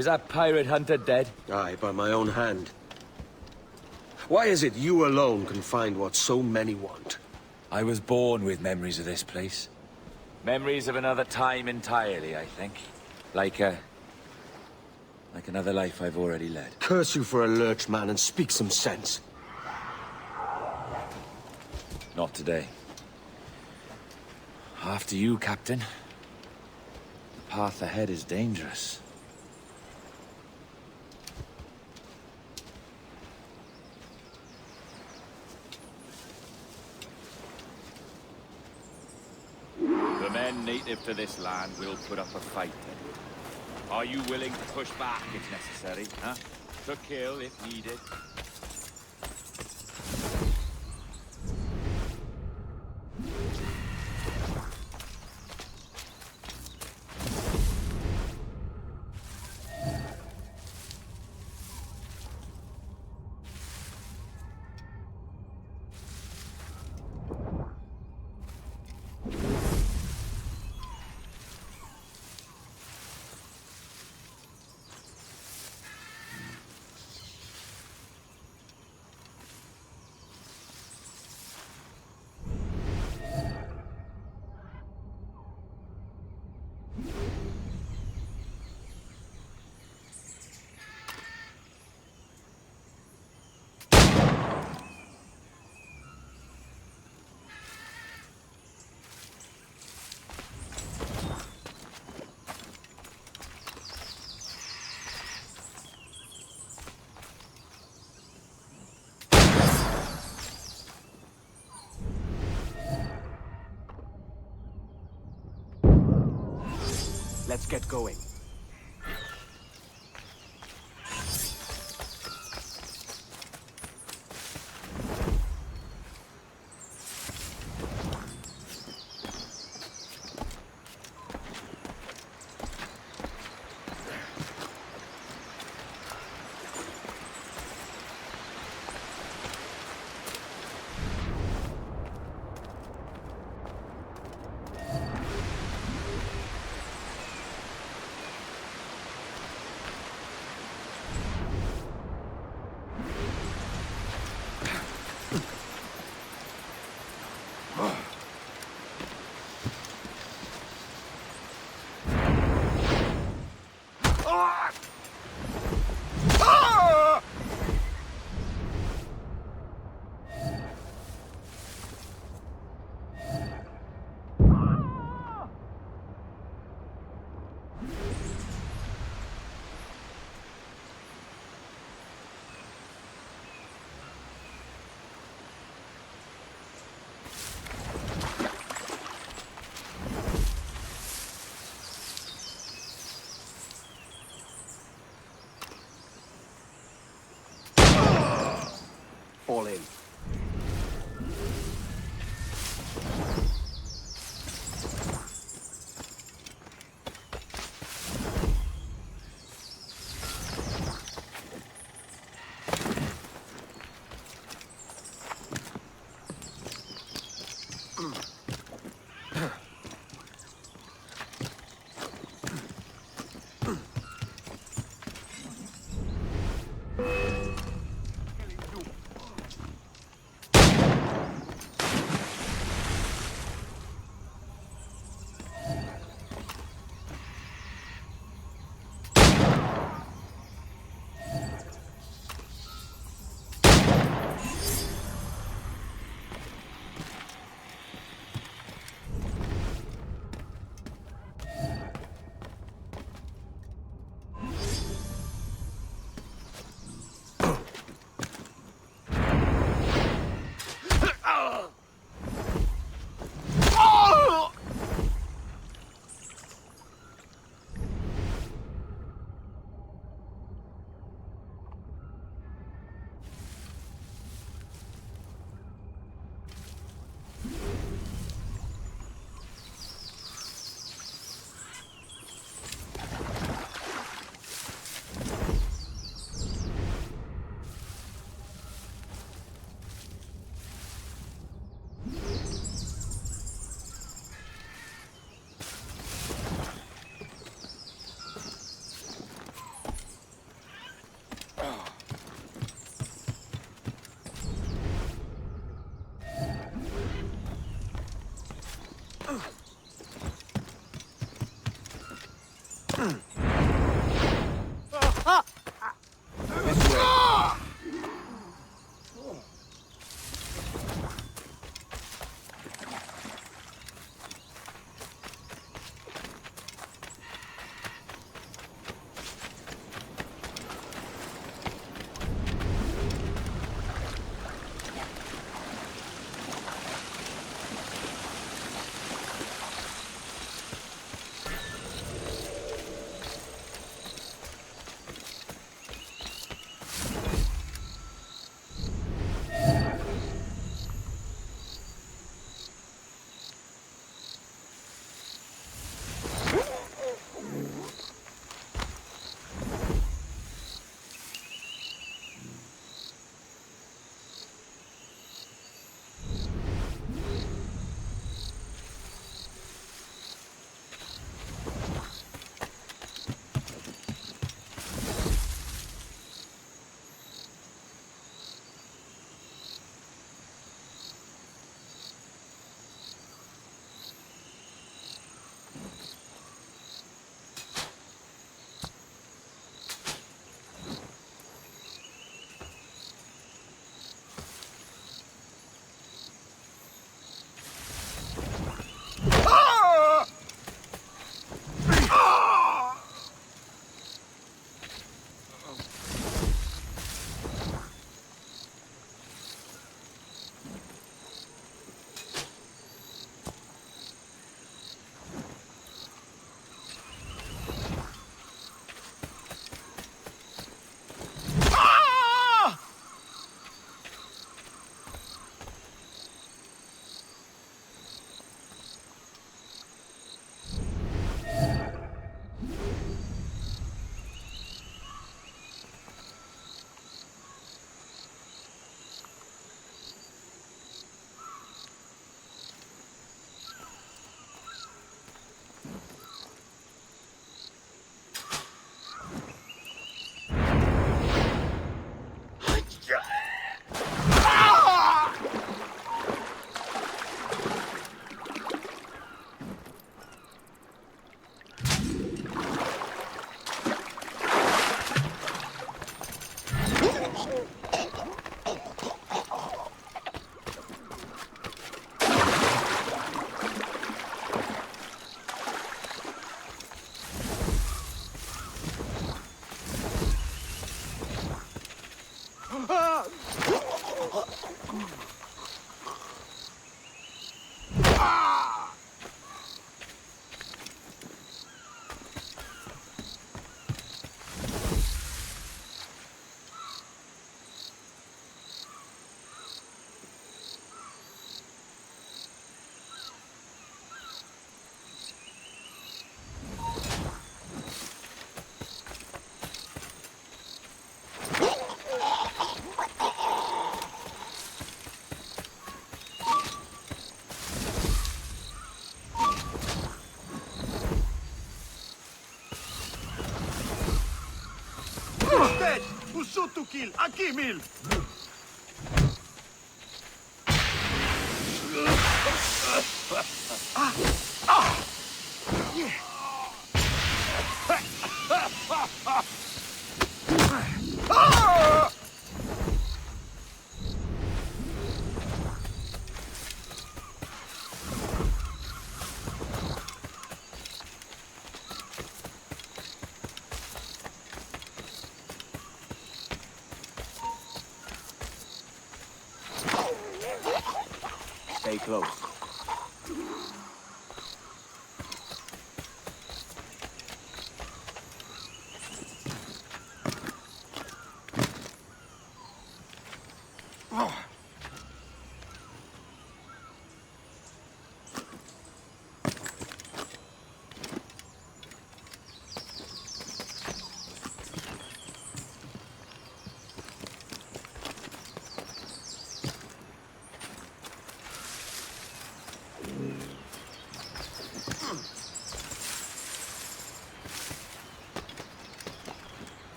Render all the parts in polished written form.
Is that pirate hunter dead? Aye, by my own hand. Why is it you alone can find what so many want? I was born with memories of this place. Memories of another time entirely, I think. Like another life I've already led. Curse you for a lurch, man, and speak some sense. Not today. After you, Captain. The path ahead is dangerous. The men native to this land will put up a fight. Are you willing to push back if necessary, huh? To kill if needed? Let's get going. shoot to kill. Aquí, Mil. Stay close.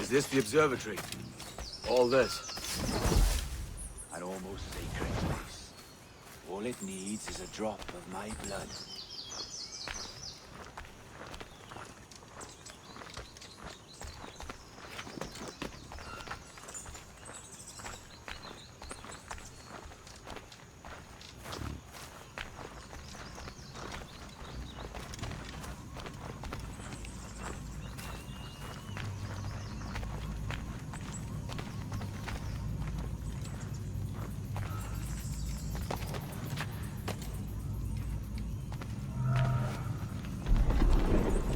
Is this the observatory? All this? An almost sacred place. All it needs is a drop of my blood.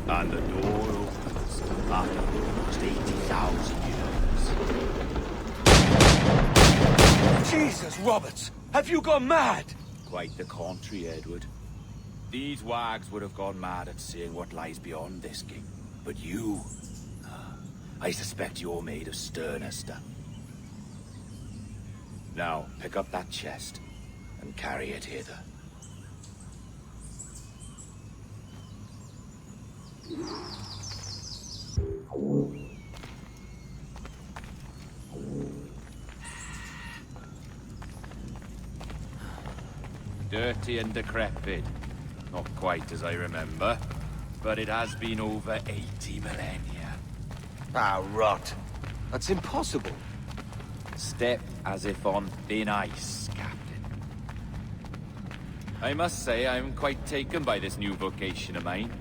And the door opens after almost 80,000 years. Jesus, Roberts! Have you gone mad? Quite the contrary, Edward. These wags would have gone mad at seeing what lies beyond this gate. But you... I suspect you're made of sterner stuff. Now, pick up that chest and carry it hither. Dirty and decrepit. Not quite as I remember, but it has been over 80 millennia. Ah, rot. That's impossible. Step as if on thin ice, Captain. I must say I'm quite taken by this new vocation of mine,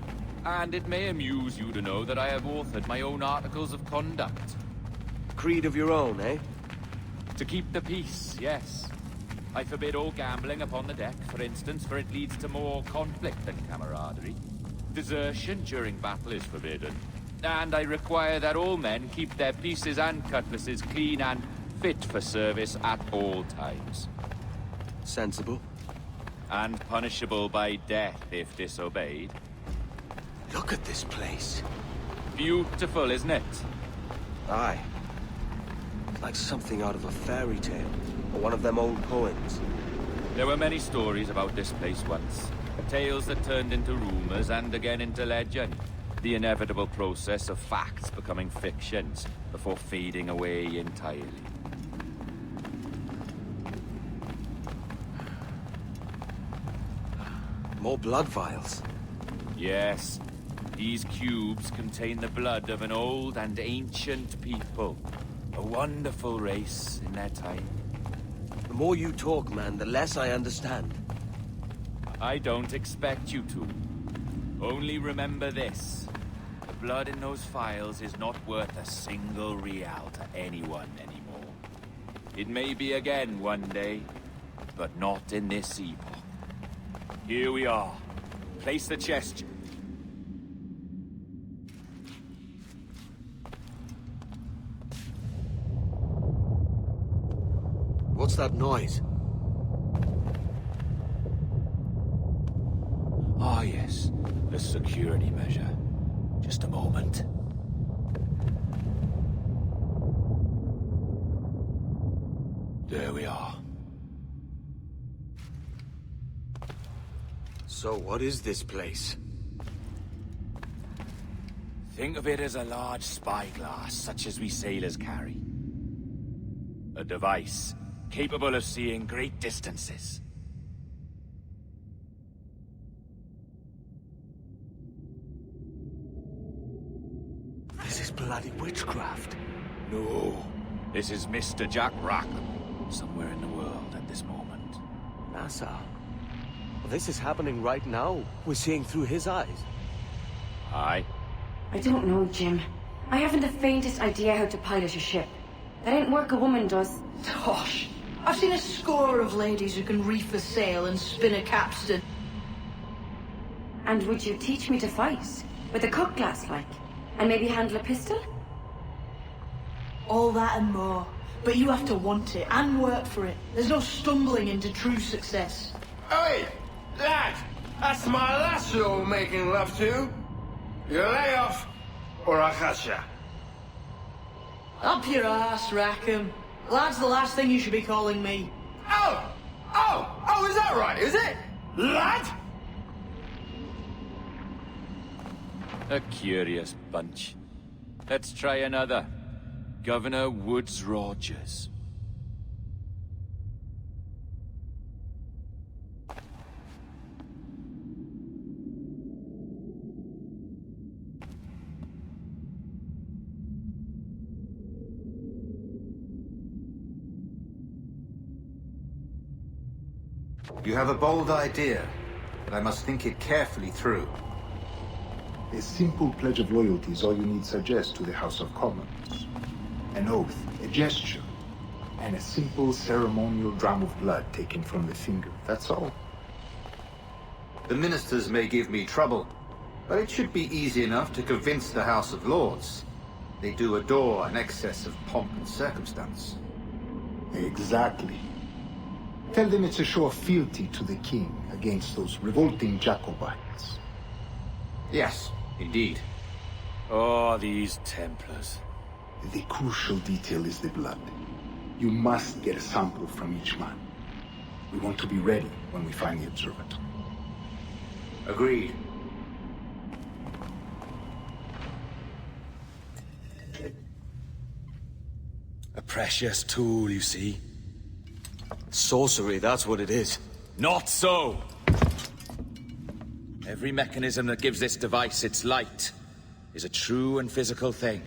and it may amuse you to know that I have authored my own articles of conduct. Creed of your own, eh? To keep the peace, yes. I forbid all gambling upon the deck, for instance, for it leads to more conflict than camaraderie. Desertion during battle is forbidden. And I require that all men keep their pieces and cutlasses clean and fit for service at all times. Sensible. And punishable by death if disobeyed. Look at this place. Beautiful, isn't it? Aye. It's like something out of a fairy tale, or one of them old poems. There were many stories about this place once. Tales that turned into rumors and again into legend. The inevitable process of facts becoming fictions before fading away entirely. More blood vials. Yes. These cubes contain the blood of an old and ancient people. A wonderful race in their time. The more you talk, man, the less I understand. I don't expect you to. Only remember this. The blood in those files is not worth a single real to anyone anymore. It may be again one day, but not in this epoch. Here we are. Place the chest. What's that noise? Ah, yes. The security measure. Just a moment. There we are. So what is this place? Think of it as a large spyglass, such as we sailors carry. A device capable of seeing great distances. This is bloody witchcraft. No, this is Mr. Jack Rackham, somewhere in the world at this moment. NASA. Well, this is happening right now. We're seeing through his eyes. Aye. I don't know, Jim. I haven't the faintest idea how to pilot a ship. That ain't work a woman does. Tosh. I've seen a score of ladies who can reef a sail and spin a capstan. And would you teach me to fight? With a cutlass, like? And maybe handle a pistol? All that and more. But you have to want it and work for it. There's no stumbling into true success. Hey, lad! That's my lass you're making love to. You lay off, or I catch ya. Up your ass, Rackham. Lad's the last thing you should be calling me. Oh, is that right, is it? Lad? A curious bunch. Let's try another. Governor Woods Rogers. You have a bold idea, but I must think it carefully through. A simple pledge of loyalty is all you need suggest to the House of Commons. An oath, a gesture, and a simple ceremonial dram of blood taken from the finger. That's all. The ministers may give me trouble, but it should be easy enough to convince the House of Lords. They do adore an excess of pomp and circumstance. Exactly. Tell them it's a show of fealty to the king against those revolting Jacobites. Yes, indeed. Oh, these Templars. The crucial detail is the blood. You must get a sample from each man. We want to be ready when we find the observatory. Agreed. A precious tool, you see. Sorcery, that's what it is. Not so! Every mechanism that gives this device its light is a true and physical thing.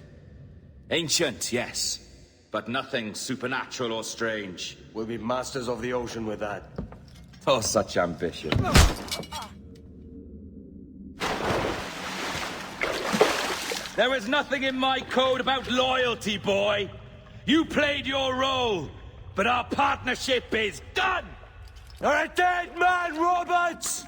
Ancient, yes, but nothing supernatural or strange. We'll be masters of the ocean with that. Oh, such ambition. There is nothing in my code about loyalty, boy. You played your role, but our partnership is done! You're a dead man, Roberts!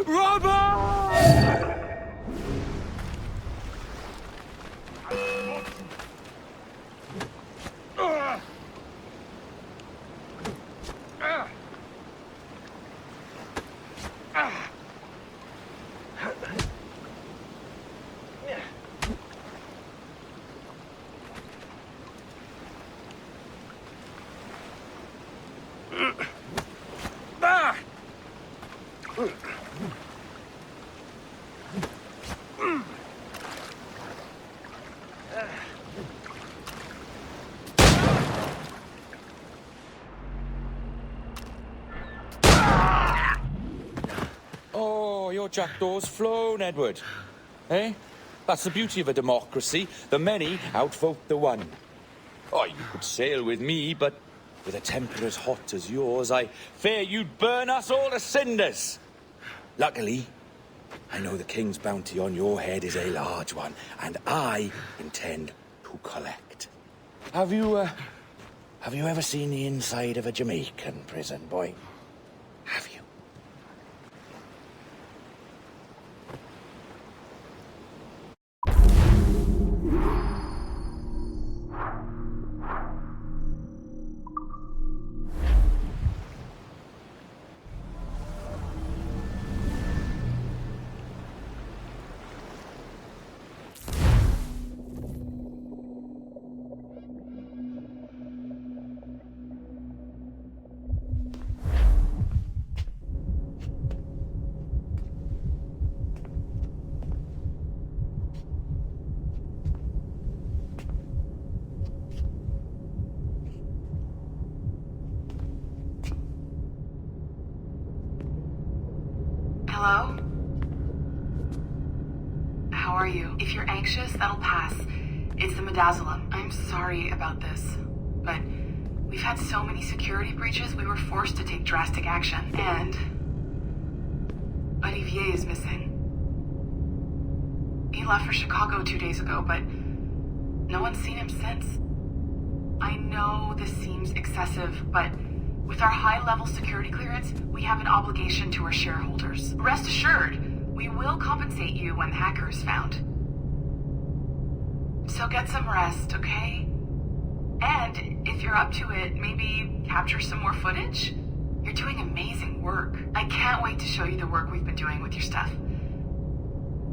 Robber! Oh, your Jackdaw's flown, Edward. Eh? That's the beauty of a democracy. The many outvote the one. Oh, you could sail with me, but with a temper as hot as yours, I fear you'd burn us all to cinders. Luckily, I know the king's bounty on your head is a large one, and I intend to collect. Have you ever seen the inside of a Jamaican prison, boy? Have you? Hello? How are you? If you're anxious, that'll pass. It's the Midazolam. I'm sorry about this, but we've had so many security breaches, we were forced to take drastic action, and Olivier is missing. He left for Chicago 2 days ago, but no one's seen him since. I know this seems excessive, but with our high-level security clearance, we have an obligation to our shareholders. Rest assured, we will compensate you when the hacker is found. So get some rest, okay? And if you're up to it, maybe capture some more footage? You're doing amazing work. I can't wait to show you the work we've been doing with your stuff.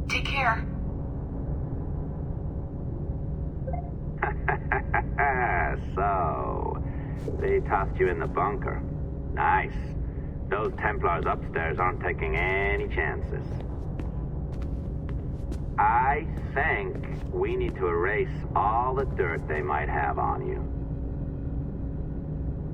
Take care. So, they tossed you in the bunker. Nice. Those Templars upstairs aren't taking any chances. I think we need to erase all the dirt they might have on you.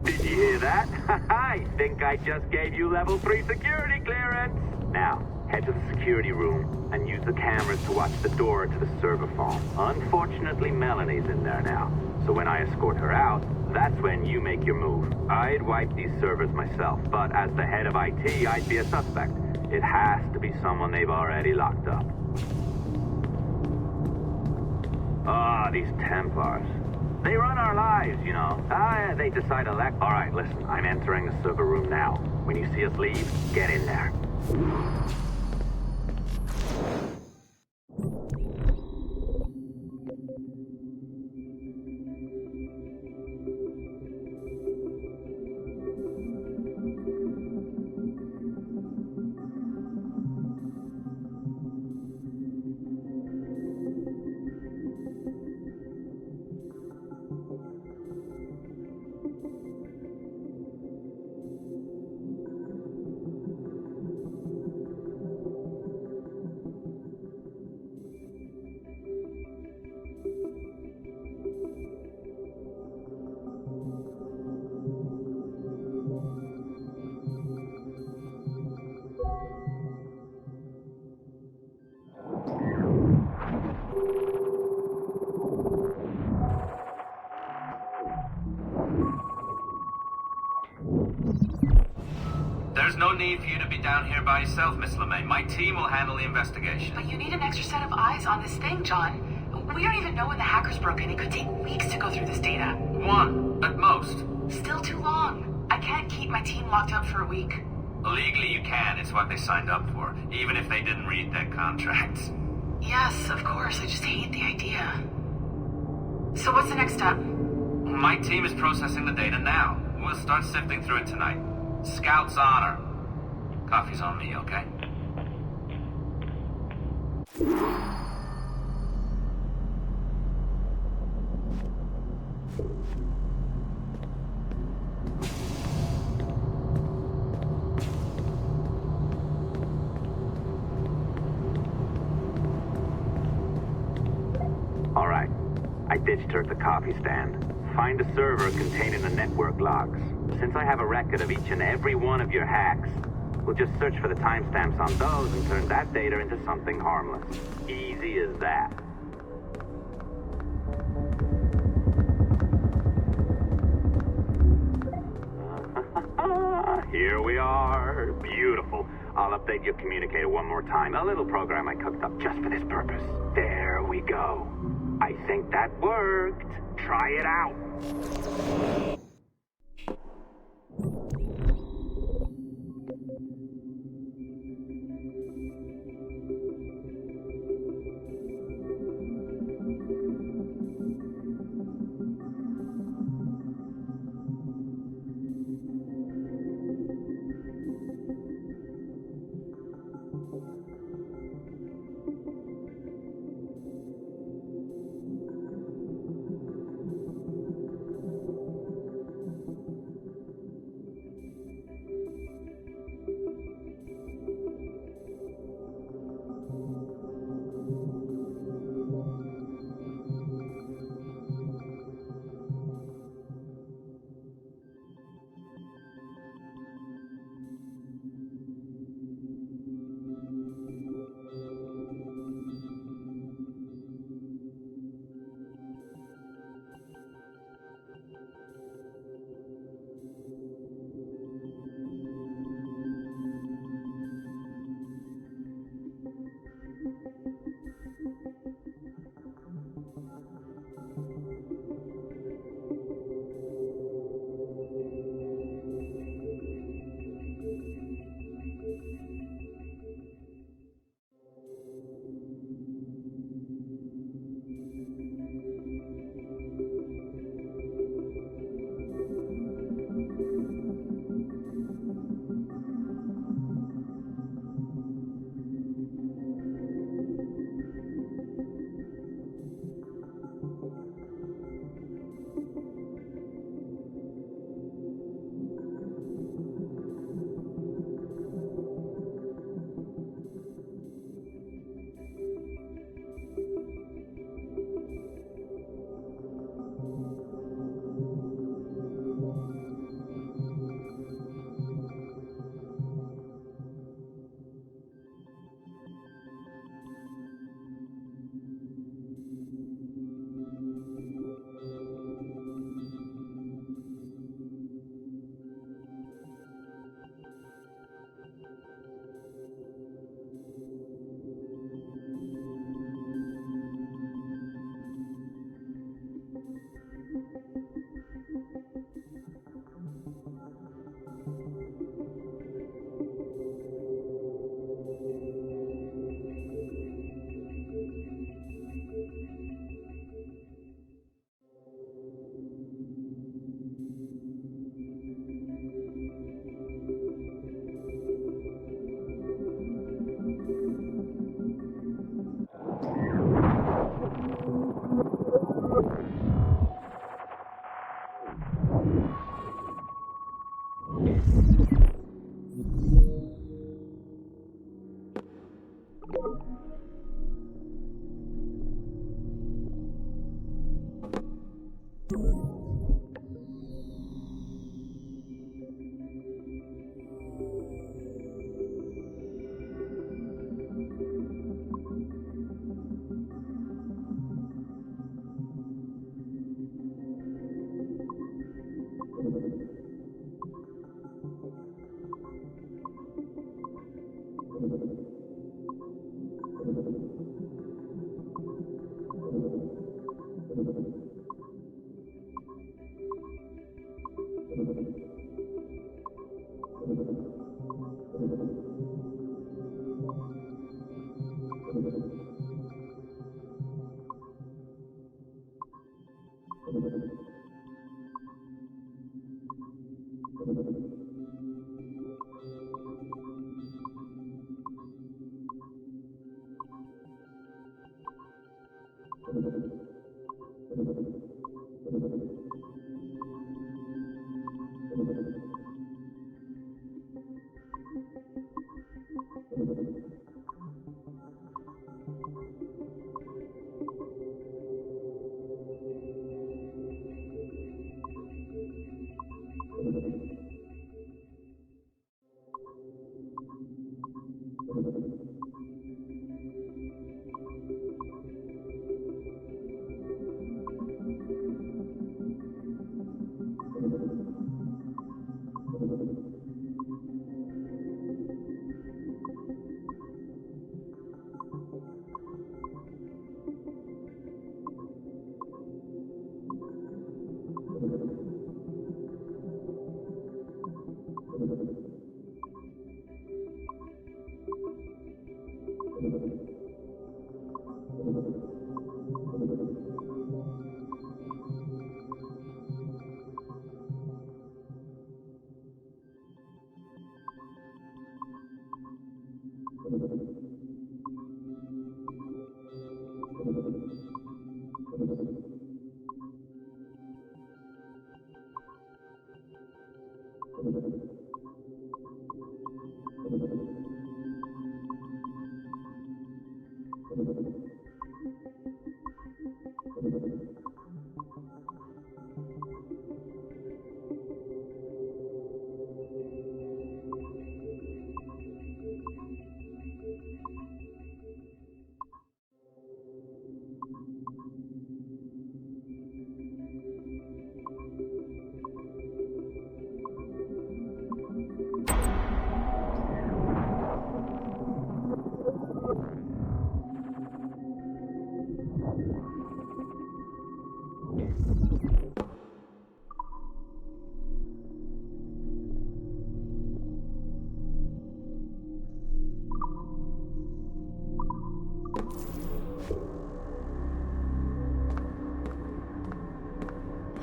Did you hear that? I think I just gave you level 3 security clearance. Now, head to the security room and use the cameras to watch the door to the server farm. Unfortunately, Melanie's in there now, so when I escort her out, that's when you make your move. I'd wipe these servers myself, but as the head of IT, I'd be a suspect. It has to be someone they've already locked up. Ah, these Templars. They run our lives, you know. They decide elect. All right, listen, I'm entering the server room now. When you see us leave, get in there. There's no need for you to be down here by yourself, Miss LeMay. My team will handle the investigation. But you need an extra set of eyes on this thing, John. We don't even know when the hackers broke in. It could take weeks to go through this data. 1, at most. Still too long. I can't keep my team locked up for a week. Legally you can, it's what they signed up for, even if they didn't read their contracts. Yes, of course, I just hate the idea. So what's the next step? My team is processing the data now. We'll start sifting through it tonight. Scout's honor. Coffee's on me, okay? All right. I ditched her at the coffee stand. Find a server containing the network logs. Since I have a record of each and every one of your hacks, we'll just search for the timestamps on those and turn that data into something harmless. Easy as that. Here we are. Beautiful. I'll update your communicator one more time. A little program I cooked up just for this purpose. There we go. I think that worked. Try it out.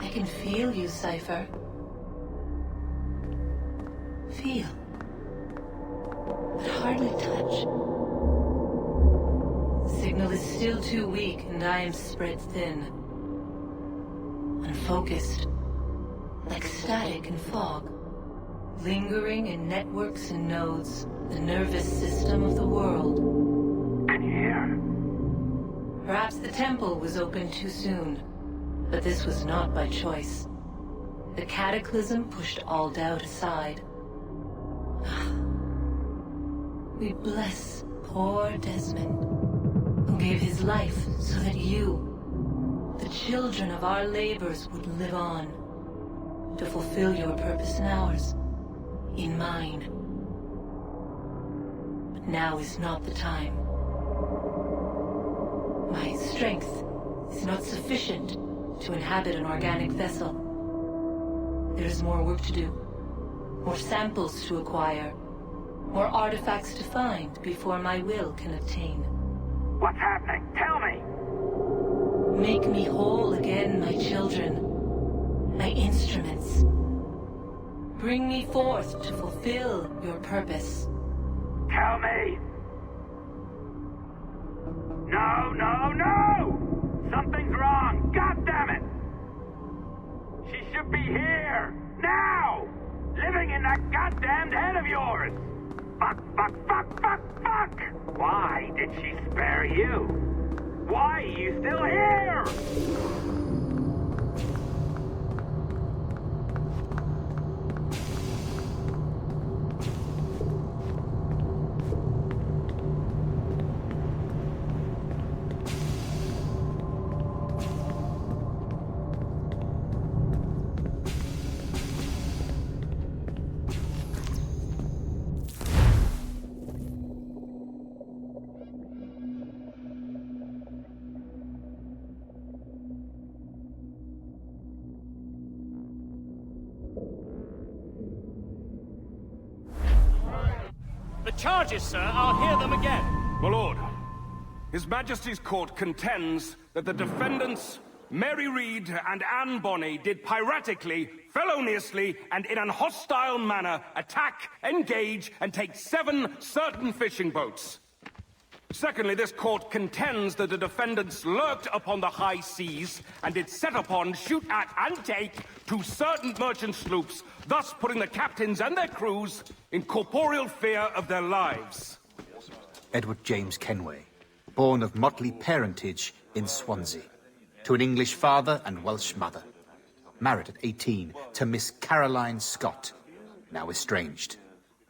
I can feel you, Cypher. Feel. But hardly touch. Signal is still too weak, and I am spread thin. Unfocused. Like static and fog. Lingering in networks and nodes. The nervous system of the world. Can you hear? Perhaps the temple was opened too soon. But this was not by choice. The cataclysm pushed all doubt aside. We bless poor Desmond, who gave his life so that you, the children of our labors, would live on, to fulfill your purpose in ours, in mine. But now is not the time. My strength is not sufficient to inhabit an organic vessel. There is more work to do, more samples to acquire, more artifacts to find before my will can obtain. What's happening? Tell me! Make me whole again, my children, my instruments. Bring me forth to fulfill your purpose. Tell me! No, no, no! Something's wrong! God damn it! She should be here! Now! Living in that goddamned head of yours! Fuck, fuck, fuck, fuck, fuck! Why did she spare you? Why are you still here? The charges, sir, I'll hear them again. My lord, His Majesty's court contends that the defendants, Mary Reed and Anne Bonny, did piratically, feloniously, and in an hostile manner attack, engage, and take 7 certain fishing boats. Secondly, this court contends that the defendants lurked upon the high seas and did set upon, shoot at, and take 2 certain merchant sloops, thus putting the captains and their crews in corporeal fear of their lives. Edward James Kenway, born of motley parentage in Swansea, to an English father and Welsh mother. Married at 18 to Miss Caroline Scott, now estranged.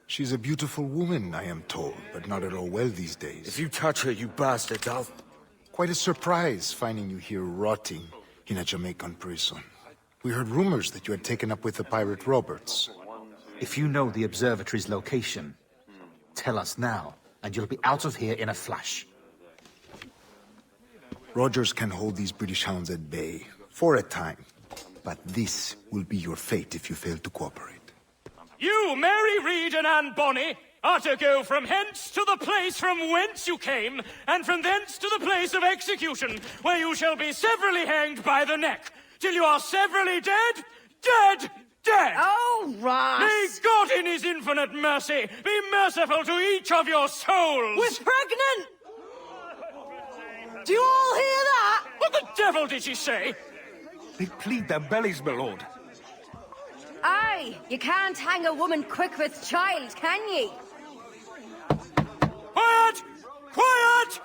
She's a beautiful woman, I am told, but not at all well these days. If you touch her, you bastard, I'll... Quite a surprise finding you here rotting in a Jamaican prison. We heard rumors that you had taken up with the pirate Roberts. If you know the observatory's location, tell us now, and you'll be out of here in a flash. Rogers can hold these British hounds at bay, for a time. But this will be your fate if you fail to cooperate. You, Mary Reed and Anne Bonny, are to go from hence to the place from whence you came, and from thence to the place of execution, where you shall be severally hanged by the neck, till you are severally dead, dead, dead! Oh, Ross! May God in his infinite mercy be merciful to each of your souls! We're pregnant! Do you all hear that? What the devil did she say? They plead their bellies, my lord. Aye, you can't hang a woman quick with child, can ye? Quiet! Quiet!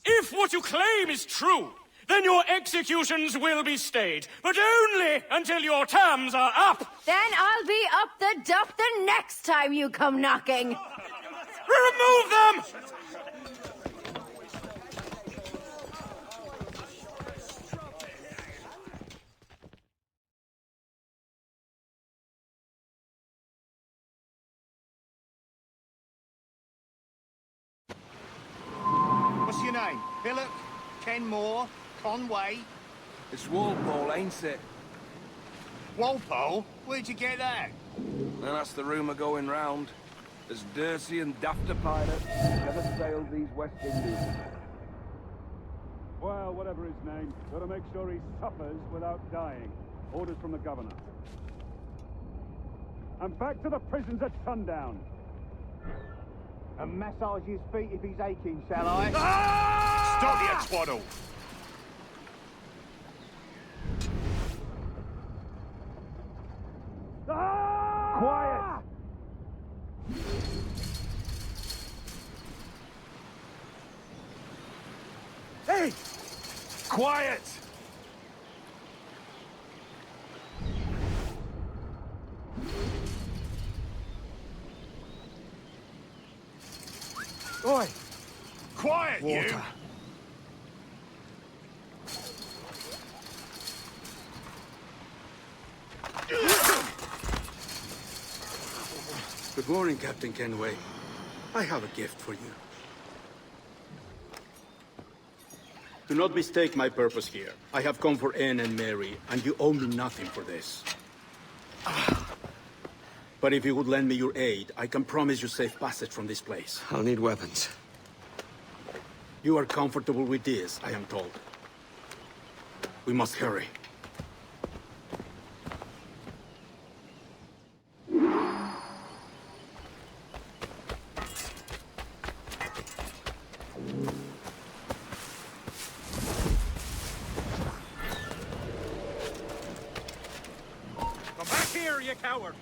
If what you claim is true, then your executions will be stayed, but only until your terms are up. Then I'll be up the dup the next time you come knocking. Remove them! What's your name? Billock? Kenmore? Conway? It's Walpole, ain't it? Walpole? Where'd you get that? And that's the rumour going round. As dirty and daft a pirate never sailed these West Indies. Well, whatever his name, gotta make sure he suffers without dying. Orders from the governor. And back to the prisons at sundown. And massage his feet if he's aching, shall I? Ah! Stop your twaddle! Quiet! Hey! Quiet! Oi! Quiet, Water. you! Good morning, Captain Kenway. I have a gift for you. Do not mistake my purpose here. I have come for Anne and Mary, and you owe me nothing for this. But if you would lend me your aid, I can promise you safe passage from this place. I'll need weapons. You are comfortable with this, I am told. We must hurry. Come back here, you coward!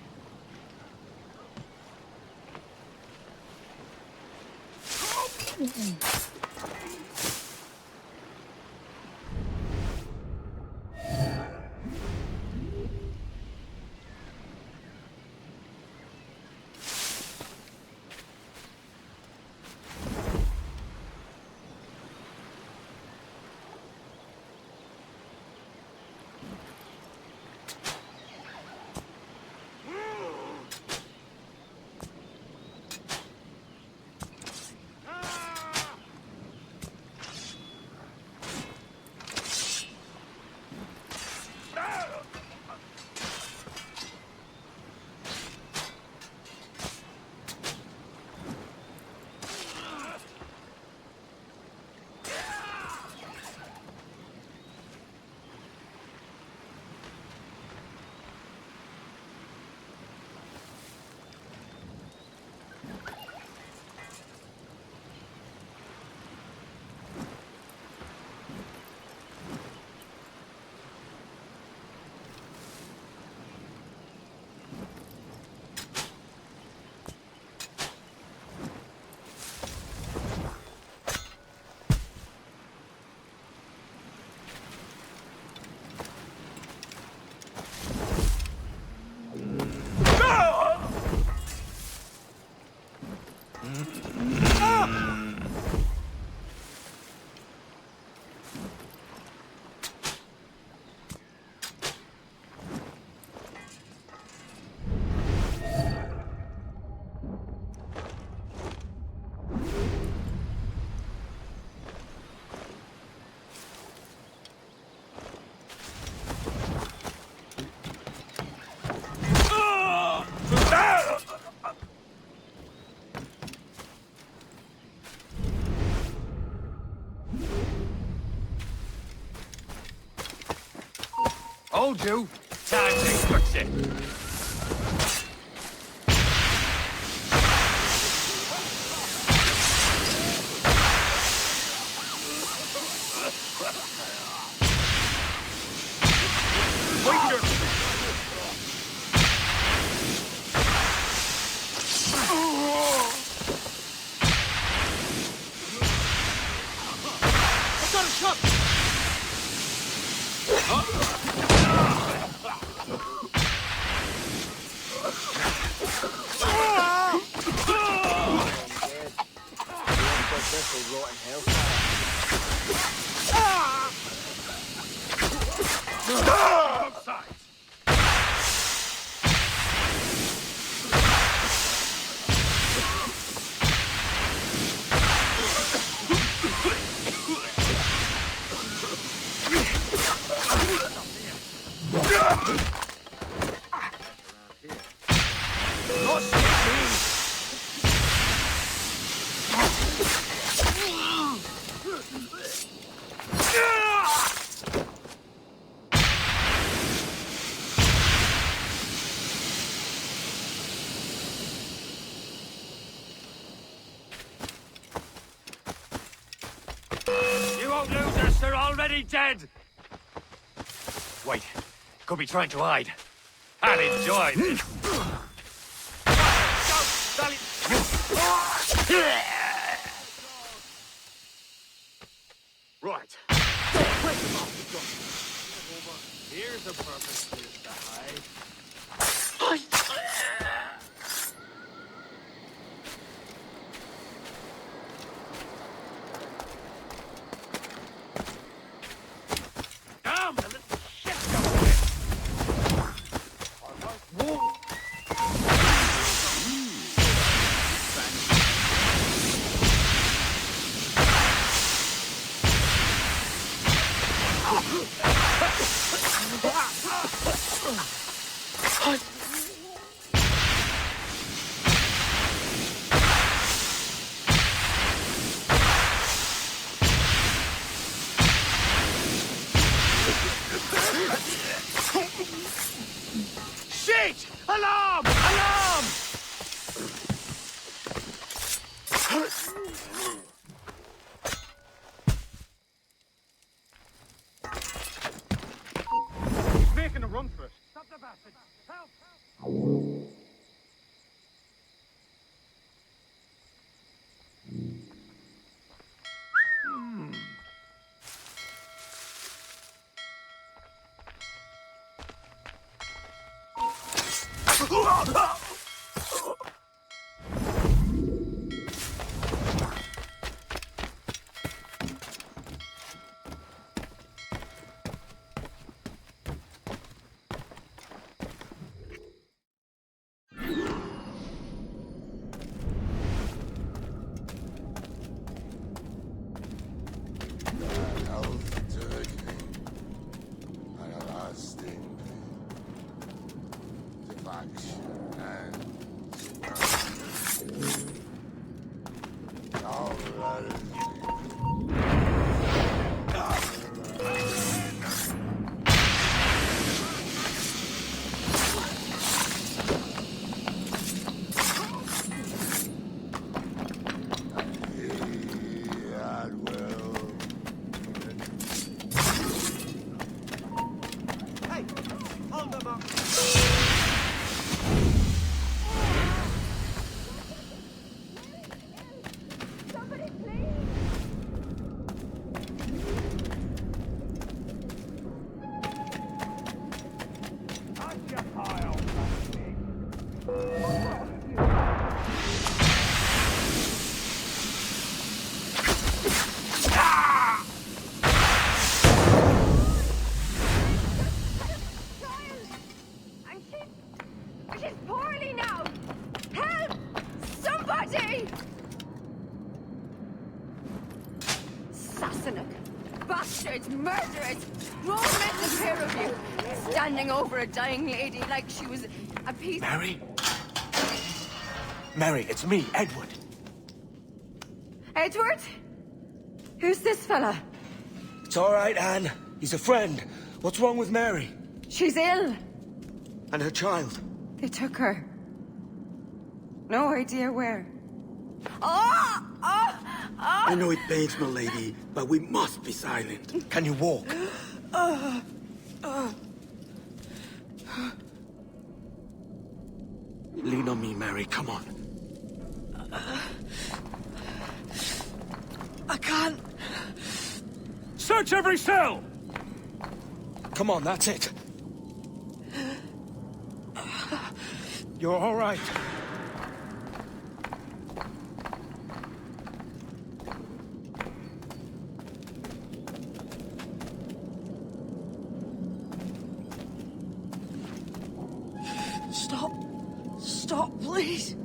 Hold you! Time to fix it! You won't lose us, they're already dead! Wait, could be trying to hide. I'll enjoy this. Right. Here's a purpose to hide. Damn, the little shit Shit! Alarm! Alarm! He's making a run for it. Stop the bastard! Help! Bastards, murderers, grown men, the pair of you, standing over a dying lady like she was a piece. Mary? Mary, it's me, Edward. Edward? Who's this fella? It's all right, Anne. He's a friend. What's wrong with Mary? She's ill. And her child? They took her. No idea where. Oh! Oh! Oh! I know it pains my lady, but we must be silent. Can you walk? Lean on me, Mary. Come on. I can't. Search every cell! Come on, that's it. You're all right. Stop, please.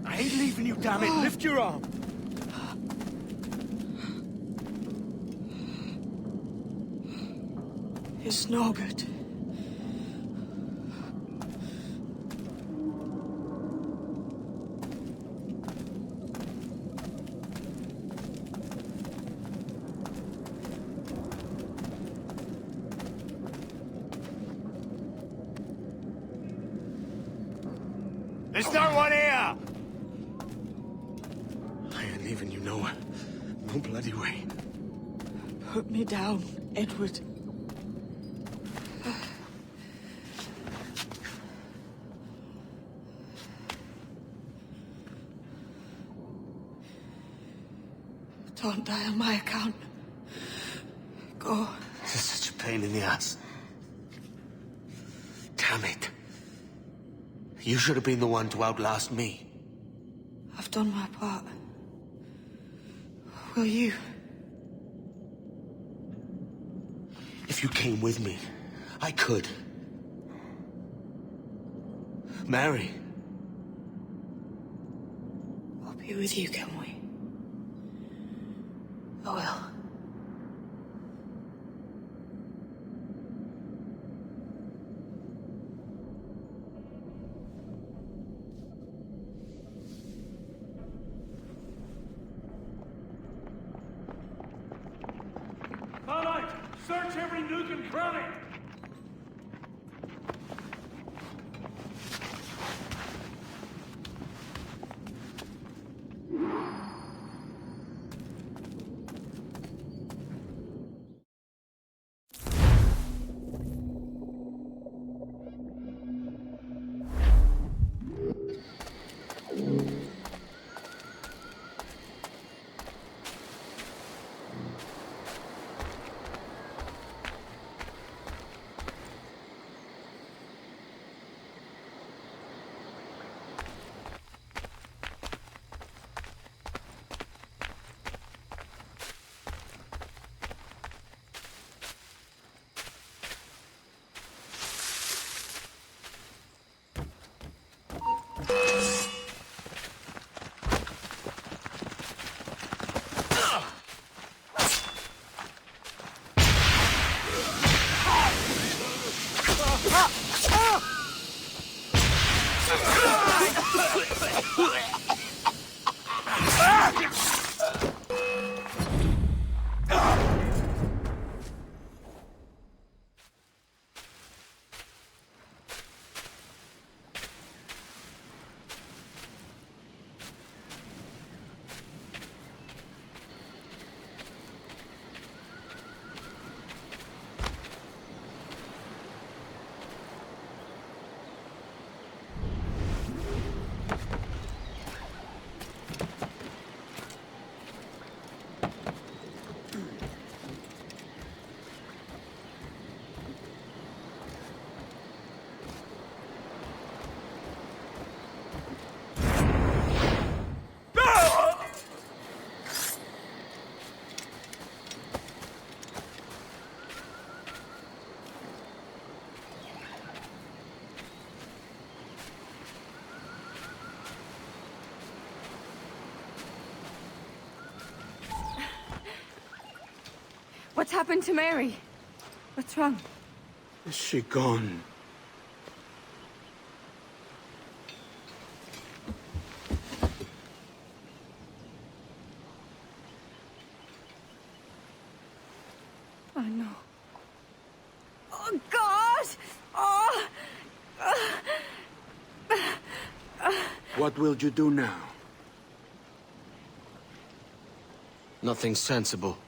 I ain't leaving you, damn it. Lift your arm. It's no good. There's no one here! I ain't leaving you nowhere. No bloody way. Put me down, Edward. Don't die on my account. Go. This is such a pain in the ass. Damn it. You should have been the one to outlast me. I've done my part. Will you? If you came with me, I could. Mary. I'll be with you, Kenway. I will. Starlight, search every nook and cranny! What's happened to Mary? What's wrong? Is she gone? Oh, no. Oh, God! Oh! What will you do now? Nothing sensible.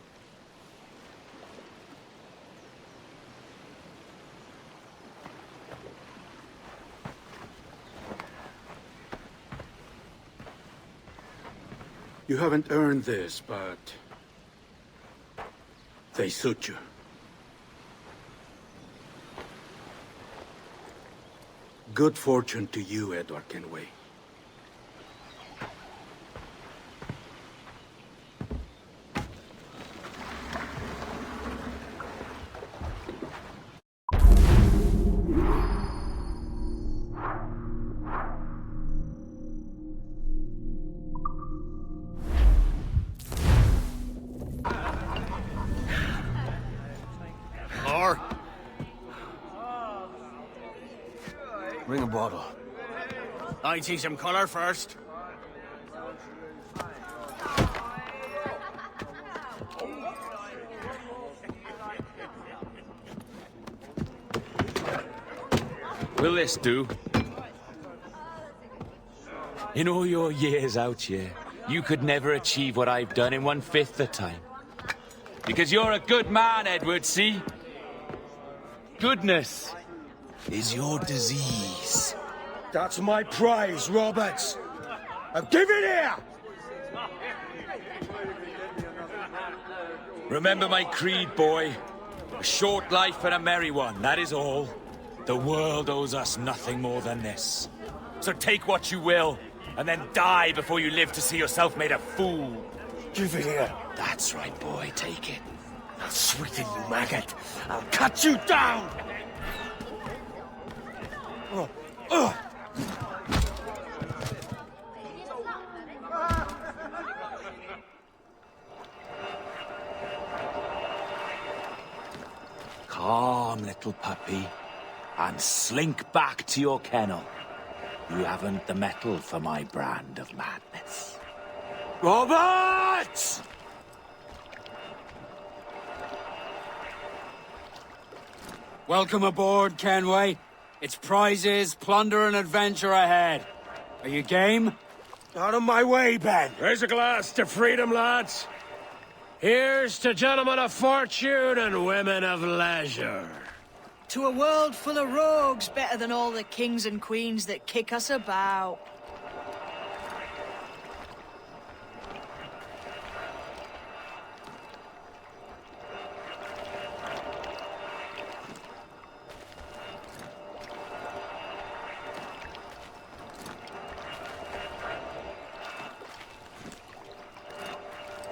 You haven't earned this, but they suit you. Good fortune to you, Edward Kenway. Bring a bottle. I see some color first. Will this do? In all your years out here, you could never achieve what I've done in 1/5 the time. Because you're a good man, Edward, see? Goodness is your disease. That's my prize, Roberts. Now give it here! Remember my creed, boy. A short life and a merry one, that is all. The world owes us nothing more than this. So take what you will, and then die before you live to see yourself made a fool. Give it here. That's right, boy, take it. I'll sweeten you, maggot. I'll cut you down! Calm, little puppy, and slink back to your kennel. You haven't the mettle for my brand of madness. Roberts! Welcome aboard, Kenway. It's prizes, plunder, and adventure ahead. Are you game? Out of my way, Ben. Raise a glass to freedom, lads. Here's to gentlemen of fortune and women of leisure. To a world full of rogues, better than all the kings and queens that kick us about.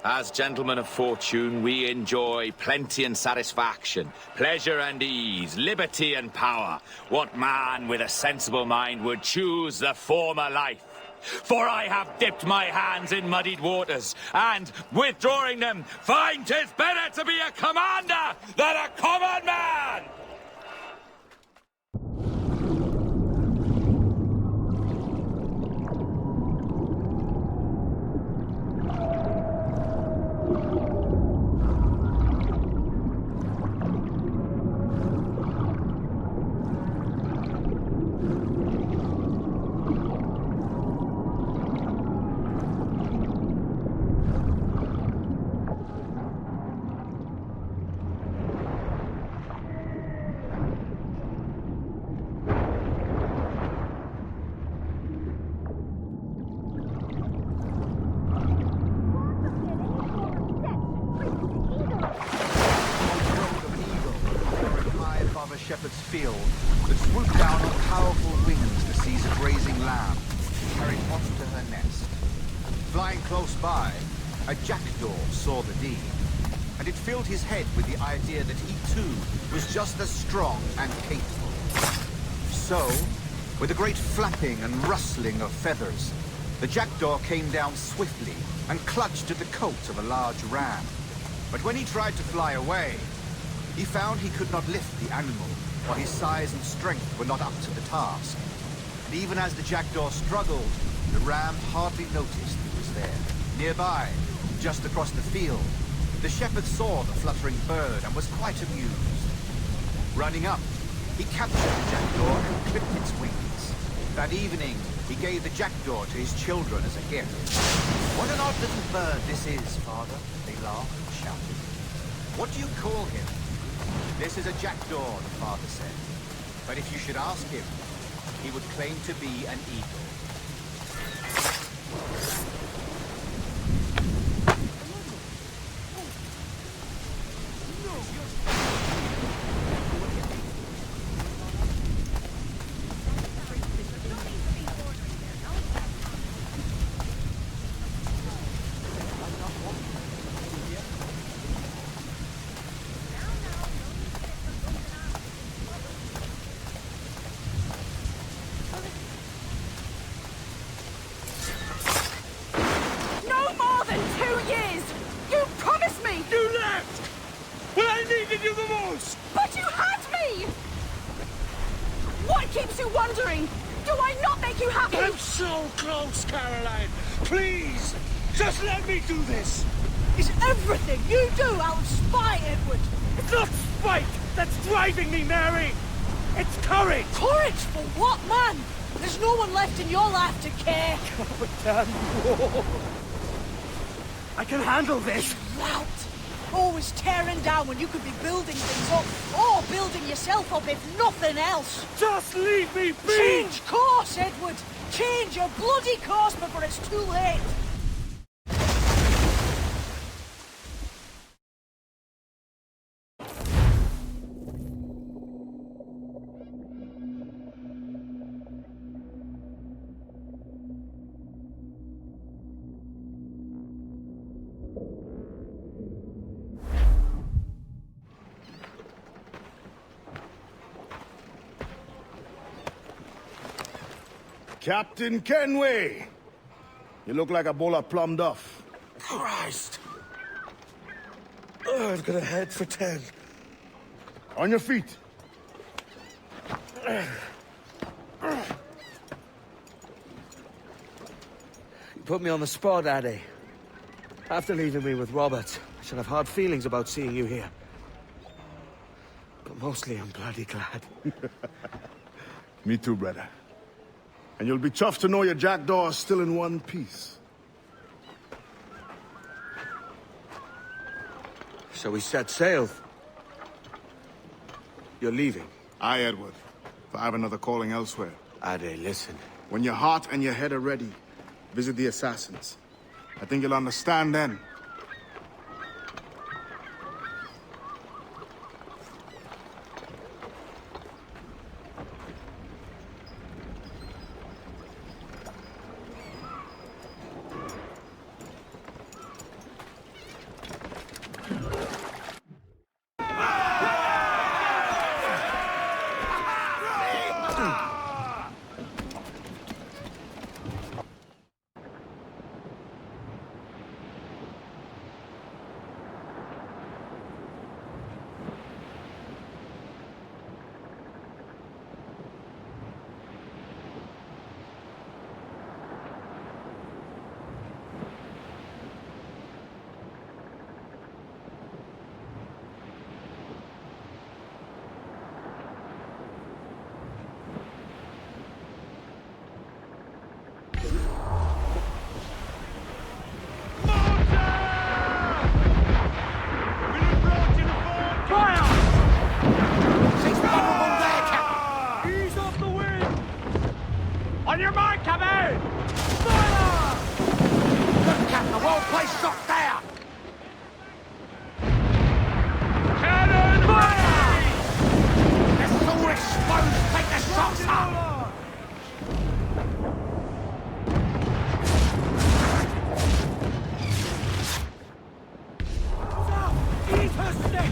As gentlemen of fortune, we enjoy plenty and satisfaction, pleasure and ease, liberty and power. What man with a sensible mind would choose the former life? For I have dipped my hands in muddied waters, and, withdrawing them, find 'tis better to be a commander than a common man! Shepherd's field that swooped down on powerful wings to seize a grazing lamb and carry it off to her nest. Flying close by, a jackdaw saw the deed, and it filled his head with the idea that he too was just as strong and capable. So, with a great flapping and rustling of feathers, the jackdaw came down swiftly and clutched at the coat of a large ram. But when he tried to fly away, he found he could not lift the animal, for his size and strength were not up to the task. And even as the jackdaw struggled, the ram hardly noticed he was there. Nearby, just across the field, the shepherd saw the fluttering bird and was quite amused. Running up, he captured the jackdaw and clipped its wings. That evening, he gave the jackdaw to his children as a gift. "What an odd little bird this is, father," they laughed and shouted. "What do you call him?" "This is a jackdaw," the father said. "But if you should ask him, he would claim to be an eagle." But you had me! What keeps you wondering? Do I not make you happy? I'm so close, Caroline! Please! Just let me do this! Is everything you do out of spite, Edward? It's not spite that's driving me, Mary! It's courage! Courage for what, man? There's no one left in your life to care. Damn war. I can handle this. Lout! Always tearing down when you could be building things up, or building yourself up if nothing else. Just leave me be! Change course, Edward! Change your bloody course before it's too late! Captain Kenway! You look like a bowl of plum duff. Christ! Oh, I've got a head for 10. On your feet. You put me on the spot, Addy. After leaving me with Robert, I should have hard feelings about seeing you here. But mostly I'm bloody glad. Me too, brother. And you'll be chuffed to know your Jackdaw is still in one piece. So we set sail. You're leaving? Aye, Edward. If I have another calling elsewhere. Ade, listen. When your heart and your head are ready, visit the assassins. I think you'll understand then. On your mark, come in! Fire! Look, Captain, the whole place shot down! Cannon! Fire! It's all exposed! Take the shots up! Eat her stick!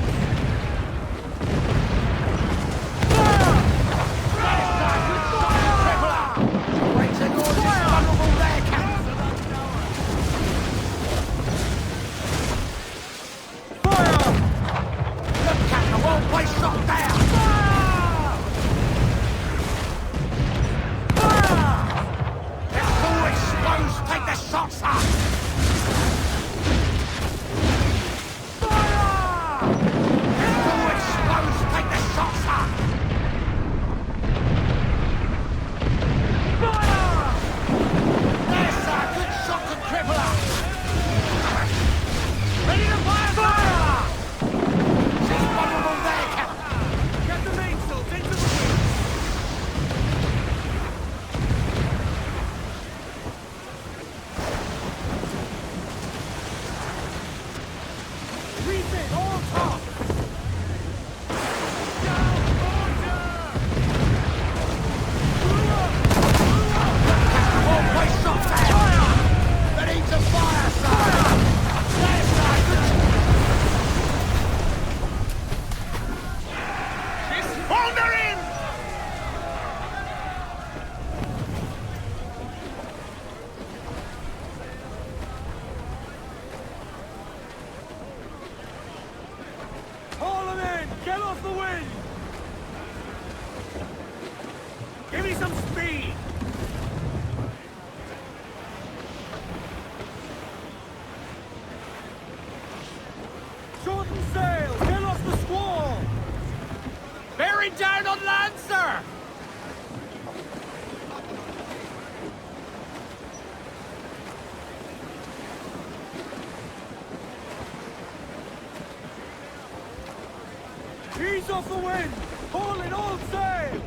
Ease off the wind! Haul in all sail!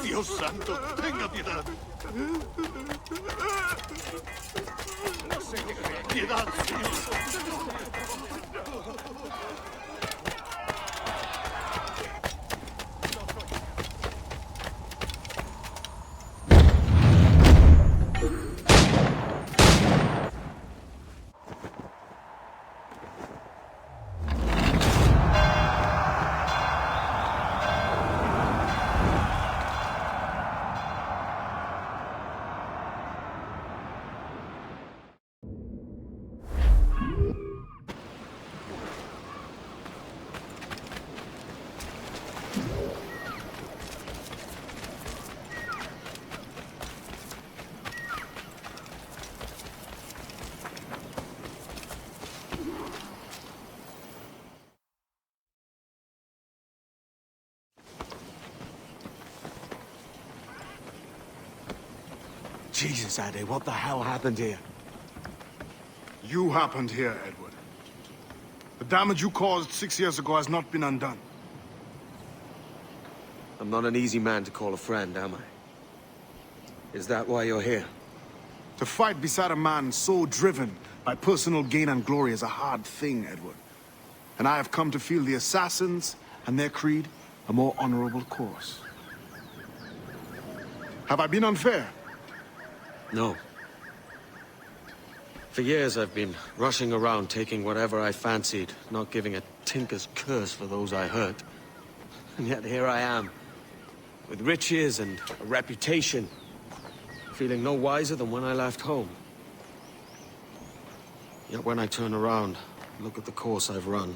Dios santo, tenga piedad. No sé qué. Piedad, Señor. Jesus, Addy, what the hell happened here? You happened here, Edward. The damage you caused 6 years ago has not been undone. I'm not an easy man to call a friend, am I? Is that why you're here? To fight beside a man so driven by personal gain and glory is a hard thing, Edward. And I have come to feel the assassins and their creed a more honorable course. Have I been unfair? No. For years I've been rushing around taking whatever I fancied, not giving a tinker's curse for those I hurt. And yet here I am, with riches and a reputation, feeling no wiser than when I left home. Yet when I turn around, look at the course I've run.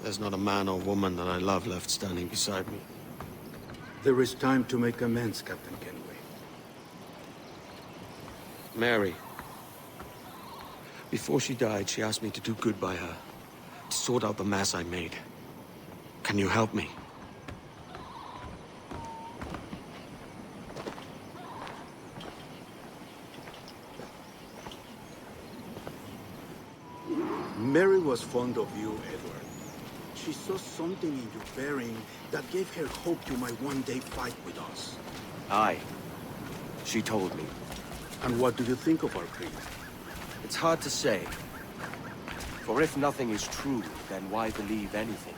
There's not a man or woman that I love left standing beside me. There is time to make amends, Captain Kenway. Mary. Before she died, she asked me to do good by her, to sort out the mess I made. Can you help me? Mary was fond of you, Edward. She saw something in your bearing that gave her hope you might one day fight with us. Aye. She told me. And what do you think of our creed? It's hard to say. For if nothing is true, then why believe anything?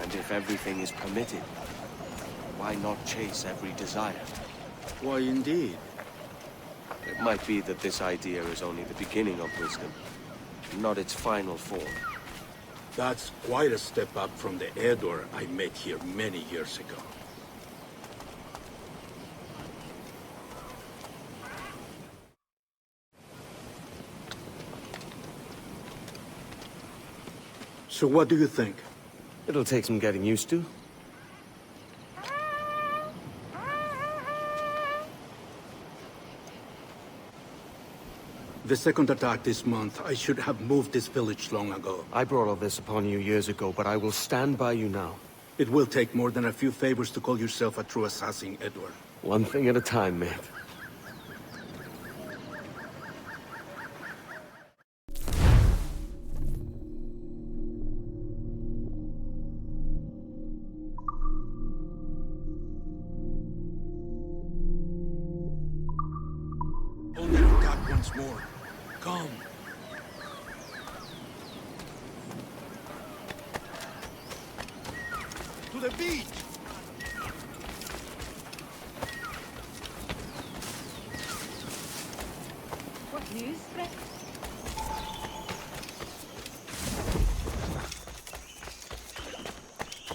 And if everything is permitted, why not chase every desire? Why, indeed. It might be that this idea is only the beginning of wisdom, not its final form. That's quite a step up from the Edward I met here many years ago. So what do you think? It'll take some getting used to. The second attack this month, I should have moved this village long ago. I brought all this upon you years ago, but I will stand by you now. It will take more than a few favors to call yourself a true assassin, Edward. One thing at a time, mate. Only attack once more. Come. To the beach! What news, Brett?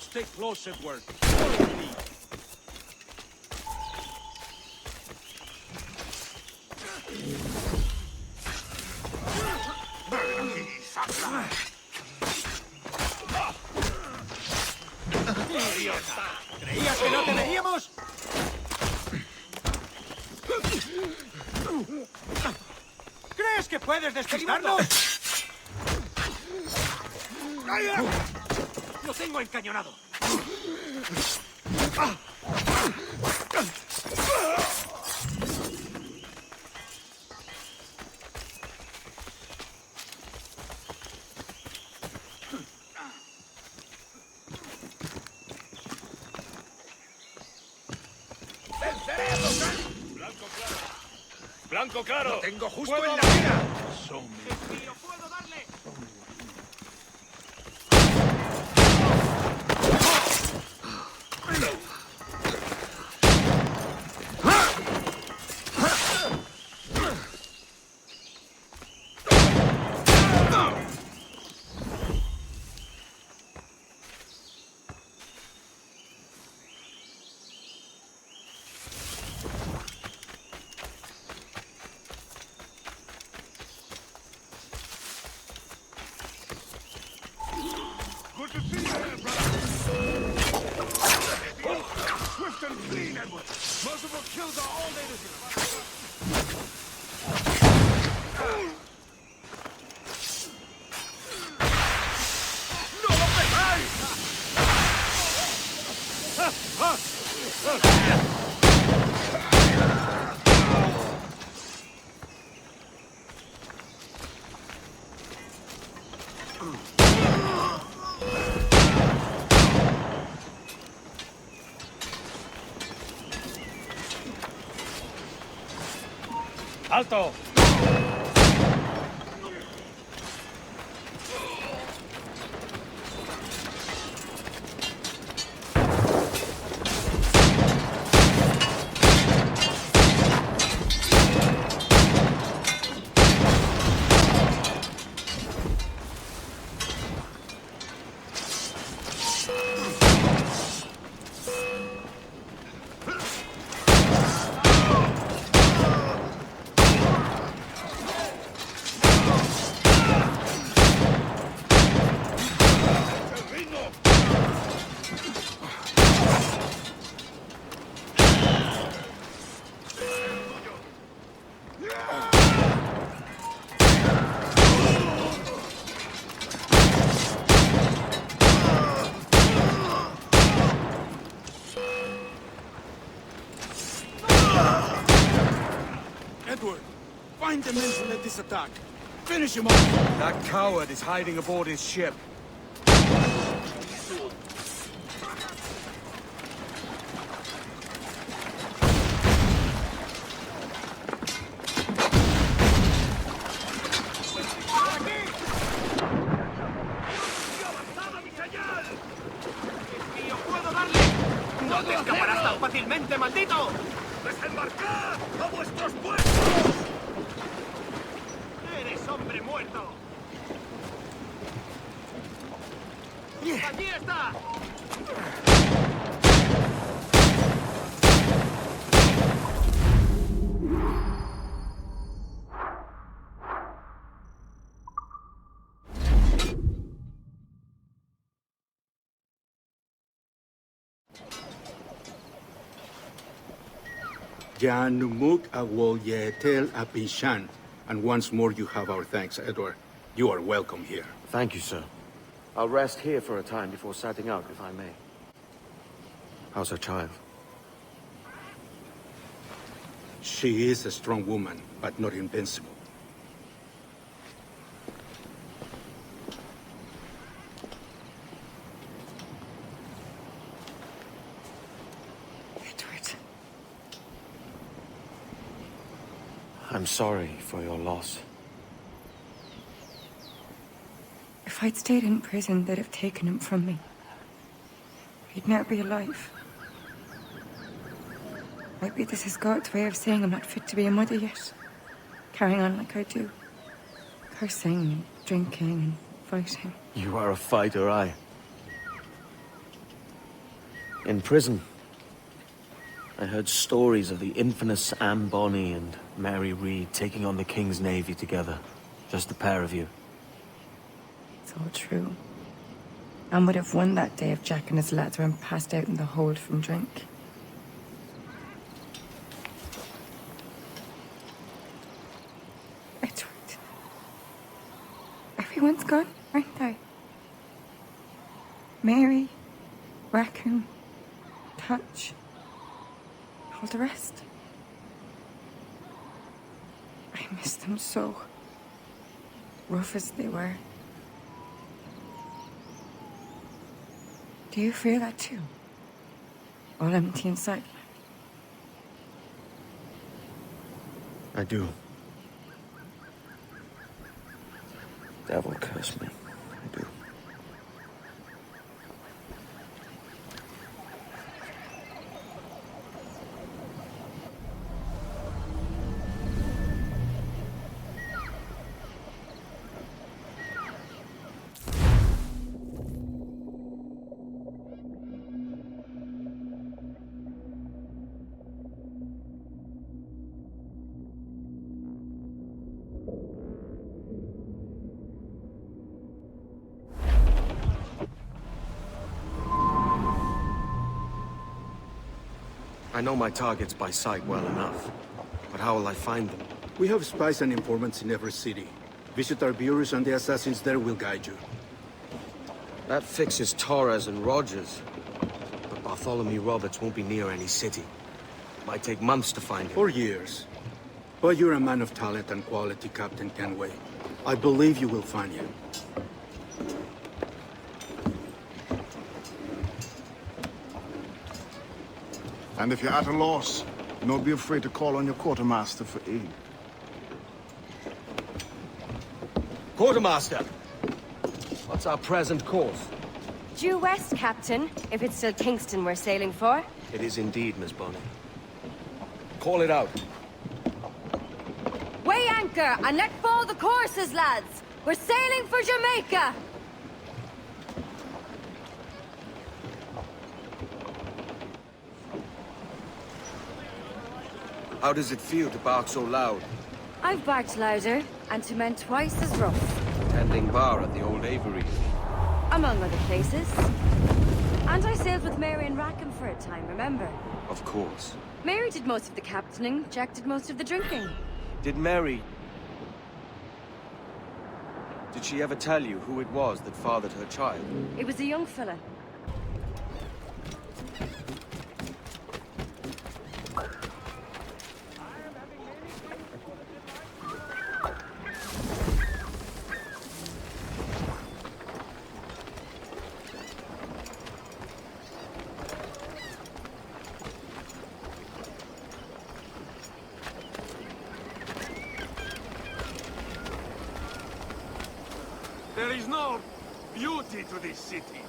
Stay close, Edward. ¿Creías que no te veríamos? ¿Crees que puedes despistarnos? Lo tengo encañonado. ¡Blanco claro! ¡Lo tengo justo en la mira! ¡Puedo darle! Good to see you there, brother. Swift and clean, Edward. Multiple kills are all they deserve. ¡No lo pegáis! ¡Alto! Edward, find the men who led this attack. Finish him off. That coward is hiding aboard his ship. ¡Adelante, maldito! ¡Desembarcad a vuestros puestos! ¡Eres hombre muerto! ¡Aquí está! Janumuk awol yetel apishan. And once more you have our thanks, Edward. You are welcome here. Thank you, sir. I'll rest here for a time before setting out, if I may. How's her child? She is a strong woman, but not invincible. Edward. I'm sorry for your loss. If I'd stayed in prison, they'd have taken him from me. He'd never be alive. Maybe this is God's way of saying I'm not fit to be a mother yet. Carrying on like I do. Cursing and drinking and fighting. You are a fighter, aye. In prison, I heard stories of the infamous Anne Bonny and Mary Read taking on the King's Navy together. Just the pair of you. It's all true. Anne would have won that day if Jack and his lads weren't passed out in the hold from drink. Edward. Everyone's gone, aren't they? Mary, Raccoon, Touch, all the rest. I miss them so. Rough as they were. Do you feel that too? All empty inside? I do. Devil curse me. I do. I know my targets by sight well enough, but how will I find them? We have spies and informants in every city. Visit our bureaus and the assassins there will guide you. That fixes Torres and Rogers. But Bartholomew Roberts won't be near any city. Might take months to find him. For years. But you're a man of talent and quality, Captain Kenway. I believe you will find him. And if you're at a loss, don't be afraid to call on your quartermaster for aid. Quartermaster! What's our present course? Due west, Captain, if it's still Kingston we're sailing for. It is indeed, Miss Bonny. Call it out. Weigh anchor and let fall the courses, lads! We're sailing for Jamaica! How does it feel to bark so loud? I've barked louder, and to men twice as rough. Tending bar at the old Avery. Among other places. And I sailed with Mary and Rackham for a time, remember? Of course. Mary did most of the captaining, Jack did most of the drinking. Did Mary... Did she ever tell you who it was that fathered her child? It was a young fella. There is no beauty to this city.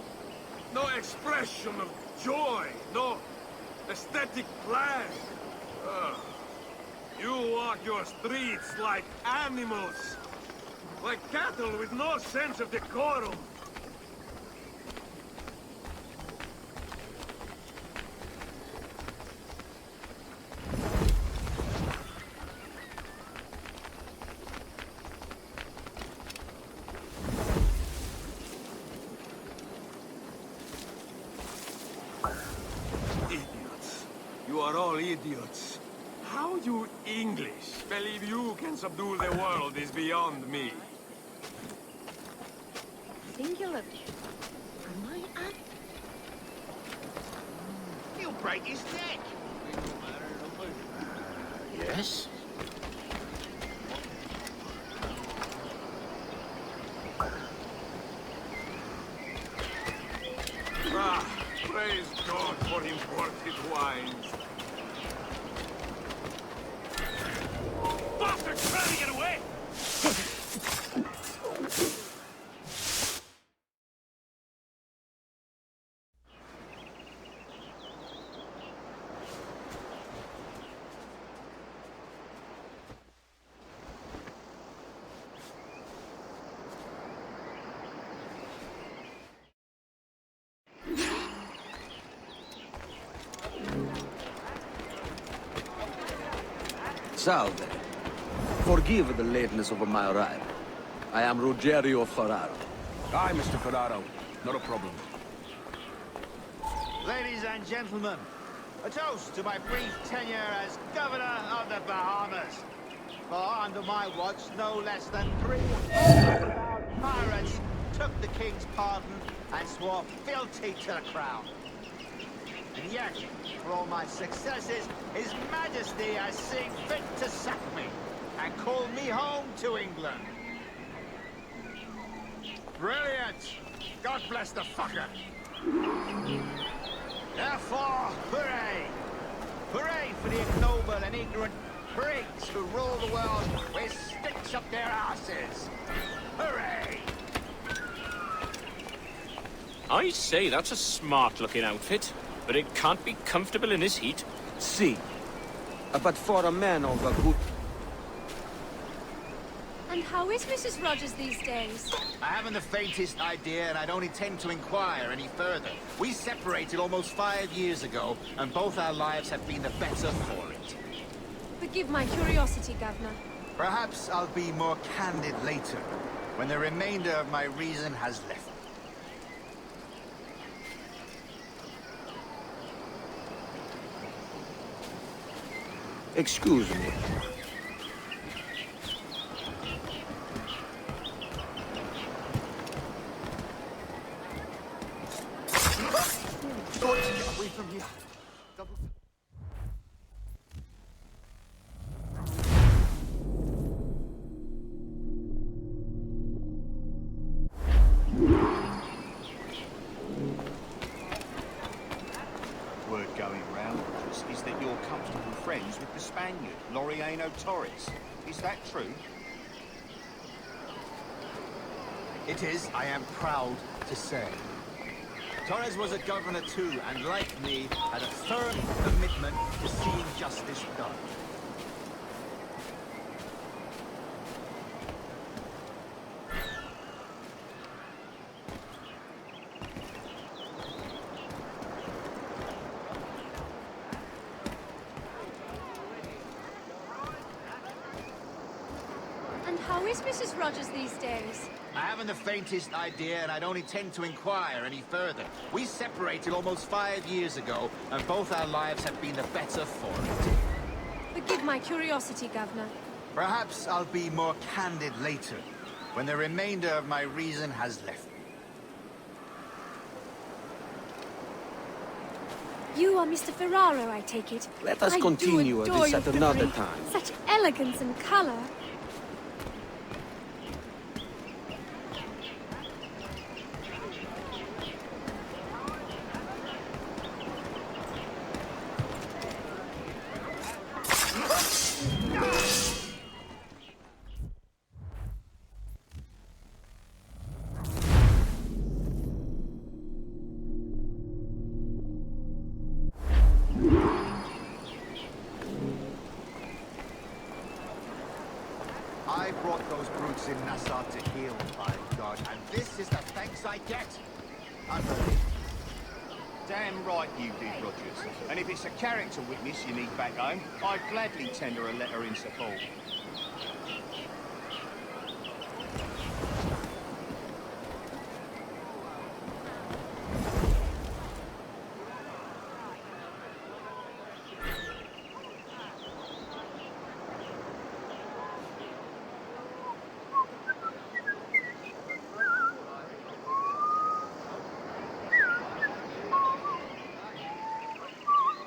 No expression of joy. No Aesthetic plan. You walk your streets like animals. Like cattle with no sense of decorum. Idiots. You are all idiots. How you English believe you can subdue the world is beyond me. Singular. Am I at? He'll break his neck. Yes? Ah, praise God for imported wines. Bastard trying to get away! Salve. Forgive the lateness of my arrival. I am Rogerio Ferraro. Aye, Mr. Ferraro. Not a problem. Ladies and gentlemen, a toast to my brief tenure as Governor of the Bahamas. For under my watch, no less than 300 pirates took the King's pardon and swore fealty to the crown. And yet, for all my successes, His Majesty has seen fit to sack me and call me home to England. Brilliant! God bless the fucker! Therefore, hooray! Hooray for the ignoble and ignorant prigs who rule the world with sticks up their asses! Hooray! I say, that's a smart-looking outfit, but it can't be comfortable in this heat. See, but for a man of a good... And how is Mrs. Rogers these days? I haven't the faintest idea, and I don't intend to inquire any further. We separated almost 5 years ago, and both our lives have been the better for it. Forgive my curiosity, Governor. Perhaps I'll be more candid later, when the remainder of my reason has left me. Excuse me. Got to get away from here. Word going round is that you're comfortable friends with the Spaniard, Laureano Torres. Is that true? It is, I am proud to say. Torres was a governor too, and like me, had a firm commitment to seeing justice done. And how is Mrs. Rogers these days? I haven't the faintest idea, and I don't intend to inquire any further. We separated almost 5 years ago, and both our lives have been the better for it. Forgive my curiosity, Governor. Perhaps I'll be more candid later, when the remainder of my reason has left me. You are Mr. Ferraro, I take it. Let us continue this at another time. Such elegance and color. I brought those brutes in Nassau to heal, by God, and this is the thanks I get. Unbelievable. Damn right you did, Rogers. And if it's a character witness you need back home, I'd gladly tender a letter in support.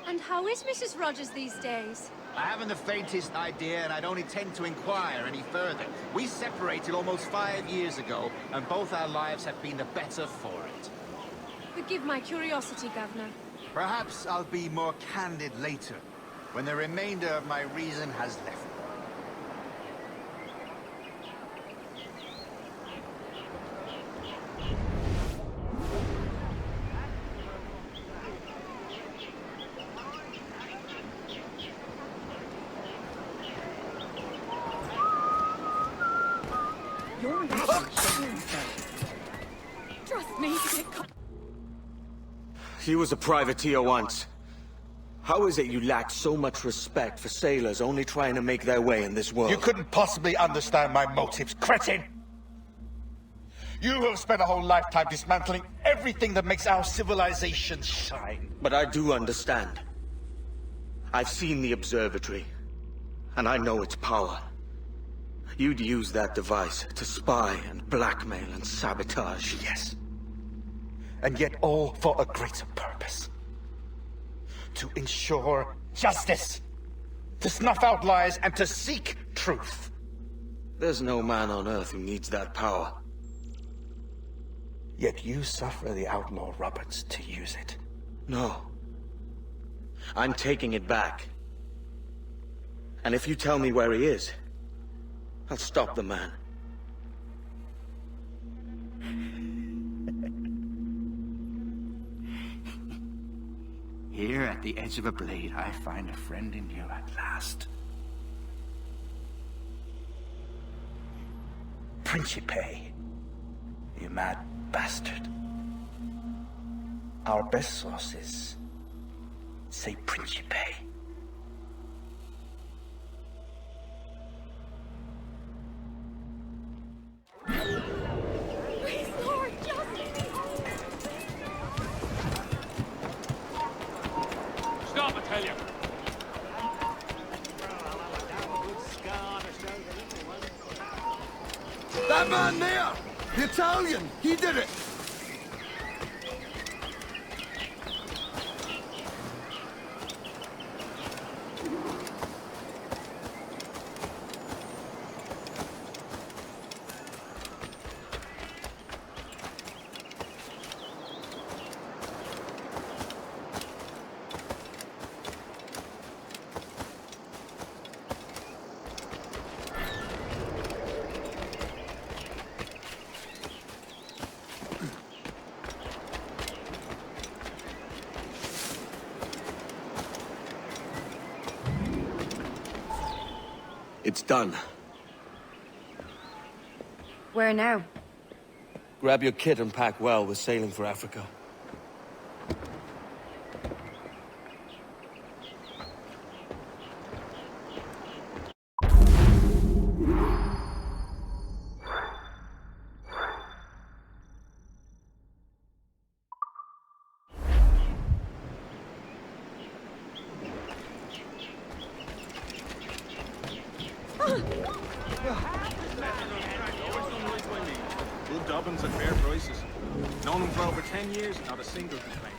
And how is Mrs. Rogers these days? I haven't the faintest idea, and I don't intend to inquire any further. We separated almost 5 years ago, and both our lives have been the better for it. Forgive my curiosity, Governor. Perhaps I'll be more candid later, when the remainder of my reason has left me. Trust me. He was a privateer once. How is it you lack so much respect for sailors only trying to make their way in this world? You couldn't possibly understand my motives, cretin! You have spent a whole lifetime dismantling everything that makes our civilization shine. But I do understand. I've seen the observatory, and I know its power. You'd use that device to spy and blackmail and sabotage. Yes. And yet all for a greater purpose. To ensure justice. To snuff out lies and to seek truth. There's no man on Earth who needs that power. Yet you suffer the outlaw Roberts to use it. No. I'm taking it back. And if you tell me where he is, I'll stop the man. Here at the edge of a blade, I find a friend in you at last. Principe, you mad bastard. Our best sources say Principe. Stop, I tell you. That man there! The Italian! He did it! It's done. Where now? Grab your kit and pack well. We're sailing for Africa. Good Dobbins at fair prices. Known him for over 10 years, not a single complaint.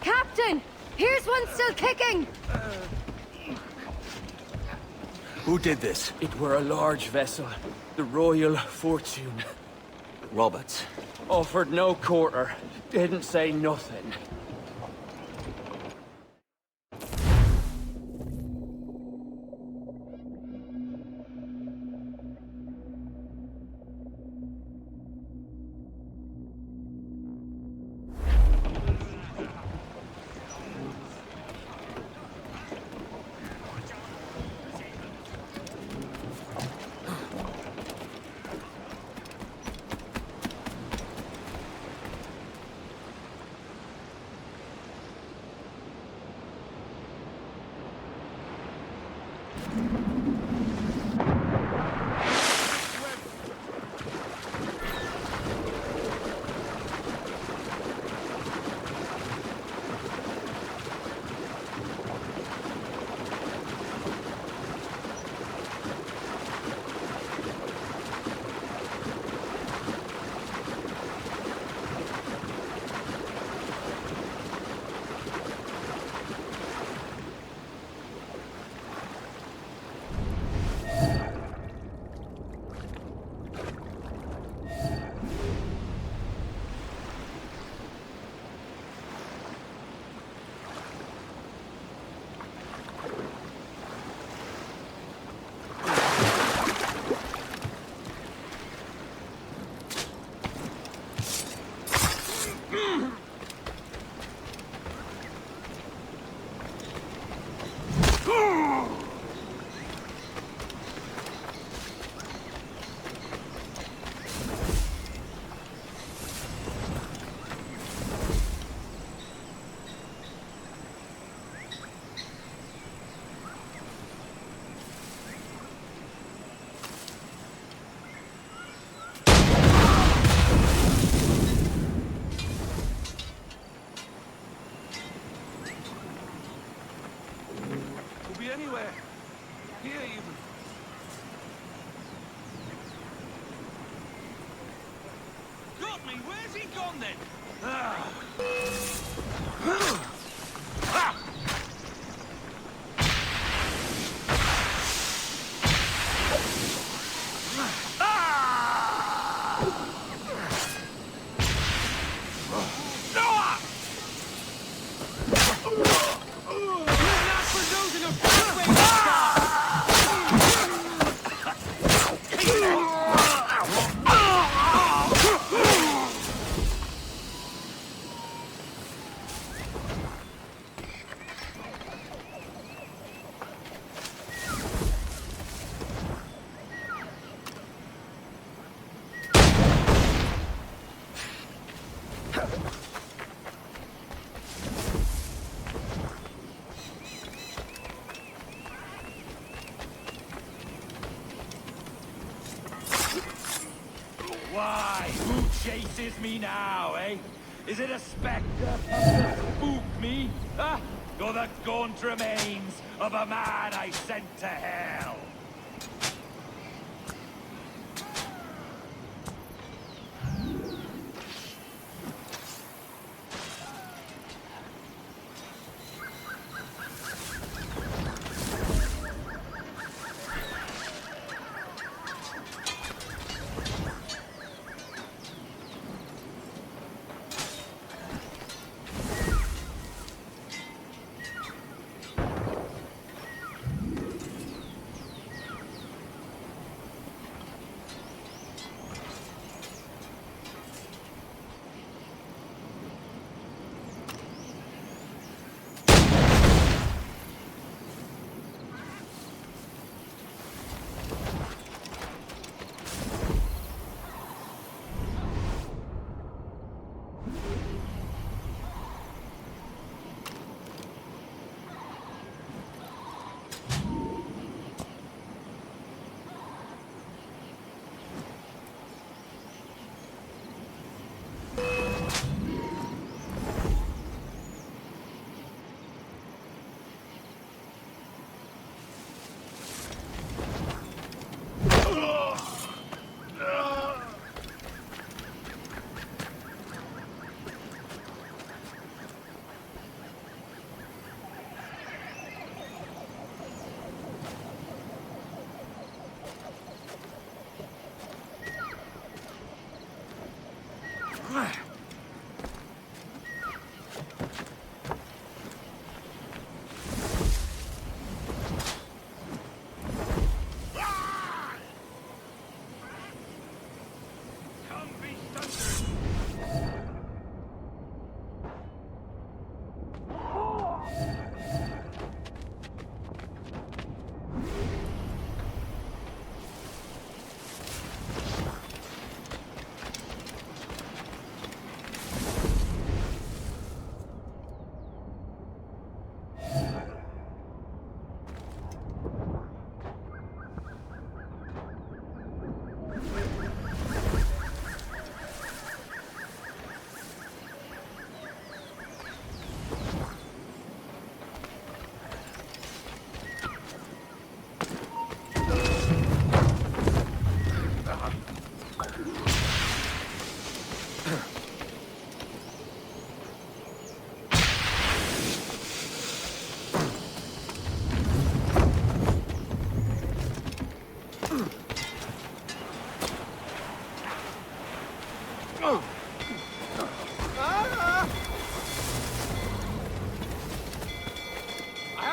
Captain! Here's one still kicking! Who did this? It were a large vessel, the Royal Fortune. Roberts. Offered no quarter, didn't say nothing. Anywhere. Here even. Got me! Where's he gone then? Why? Who chases me now, eh? Is it a spectre to spook me? Ah, or the gaunt remains of a man I sent to hell?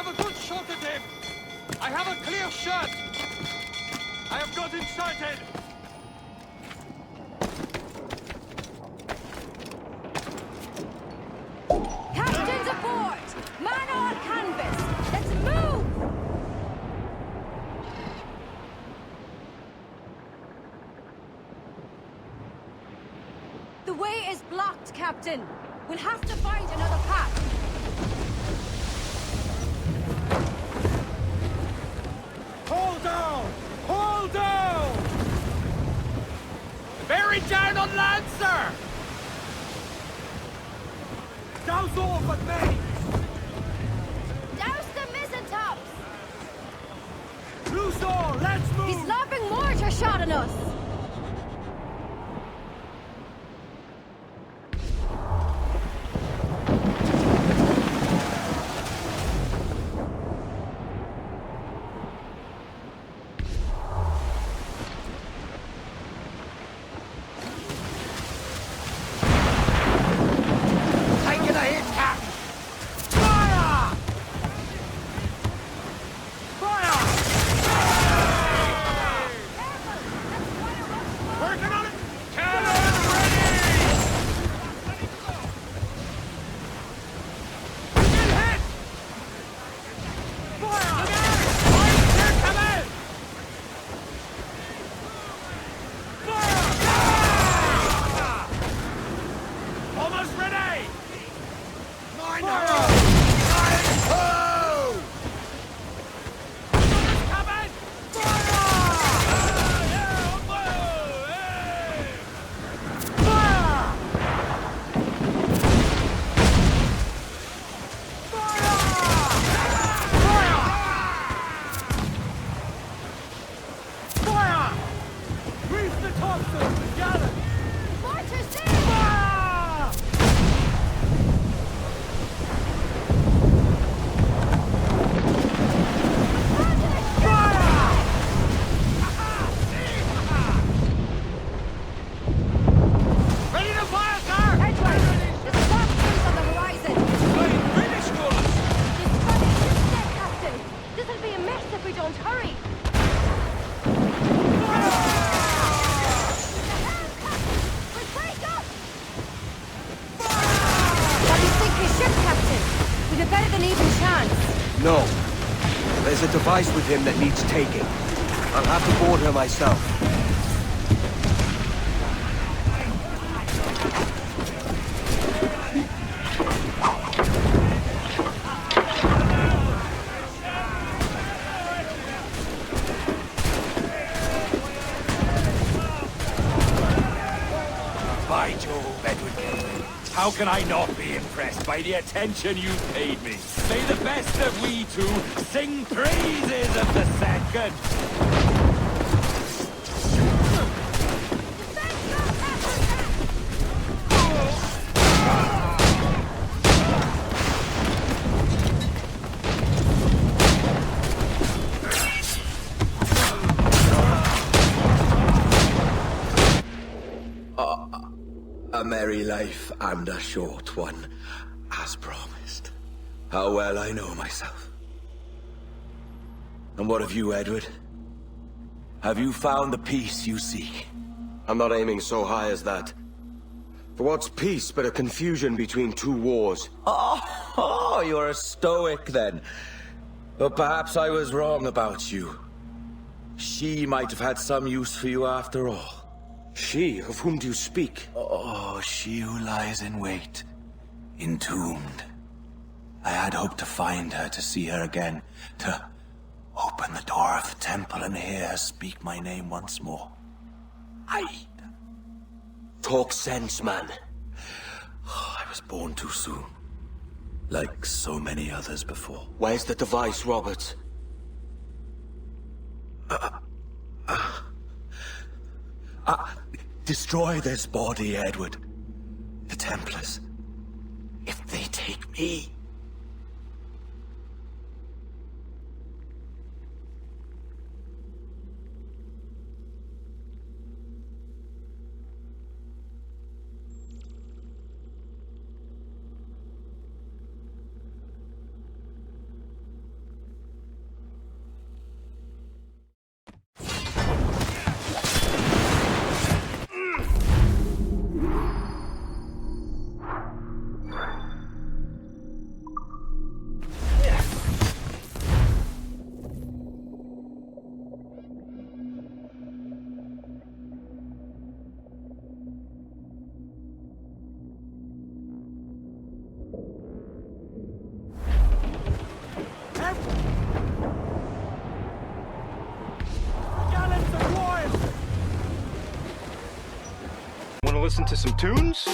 have a good shot at him! I have a clear shot! I have got him sighted! Captains aboard! Man on canvas! Let's move! The way is blocked, Captain. We'll have to find another path. Hold down! Hold down! Bearing down on land, sir! Douse off at me! Douse the mizzen tops! Loose all! Let's move! He's lobbing mortar shot at us! No. There's a device with him that needs taking. I'll have to board her myself. By Jove, Edward Kenway. How can I not be impressed by the attention you've paid me? May the best of we two sing praises of the second. A merry life and a short one, as promised. How well I know myself. And what of you, Edward? Have you found the peace you seek? I'm not aiming so high as that. For what's peace but a confusion between two wars? Oh, you're a stoic then. But perhaps I was wrong about you. She might have had some use for you after all. She? Of whom do you speak? Oh, she who lies in wait, entombed. I had hoped to find her, to see her again, to open the door of the temple and hear her speak my name once more. Talk sense, man. I was born too soon, like so many others before. Where's the device, Robert? Destroy this body, Edward. The Templars. If they take me... Want to listen to some tunes?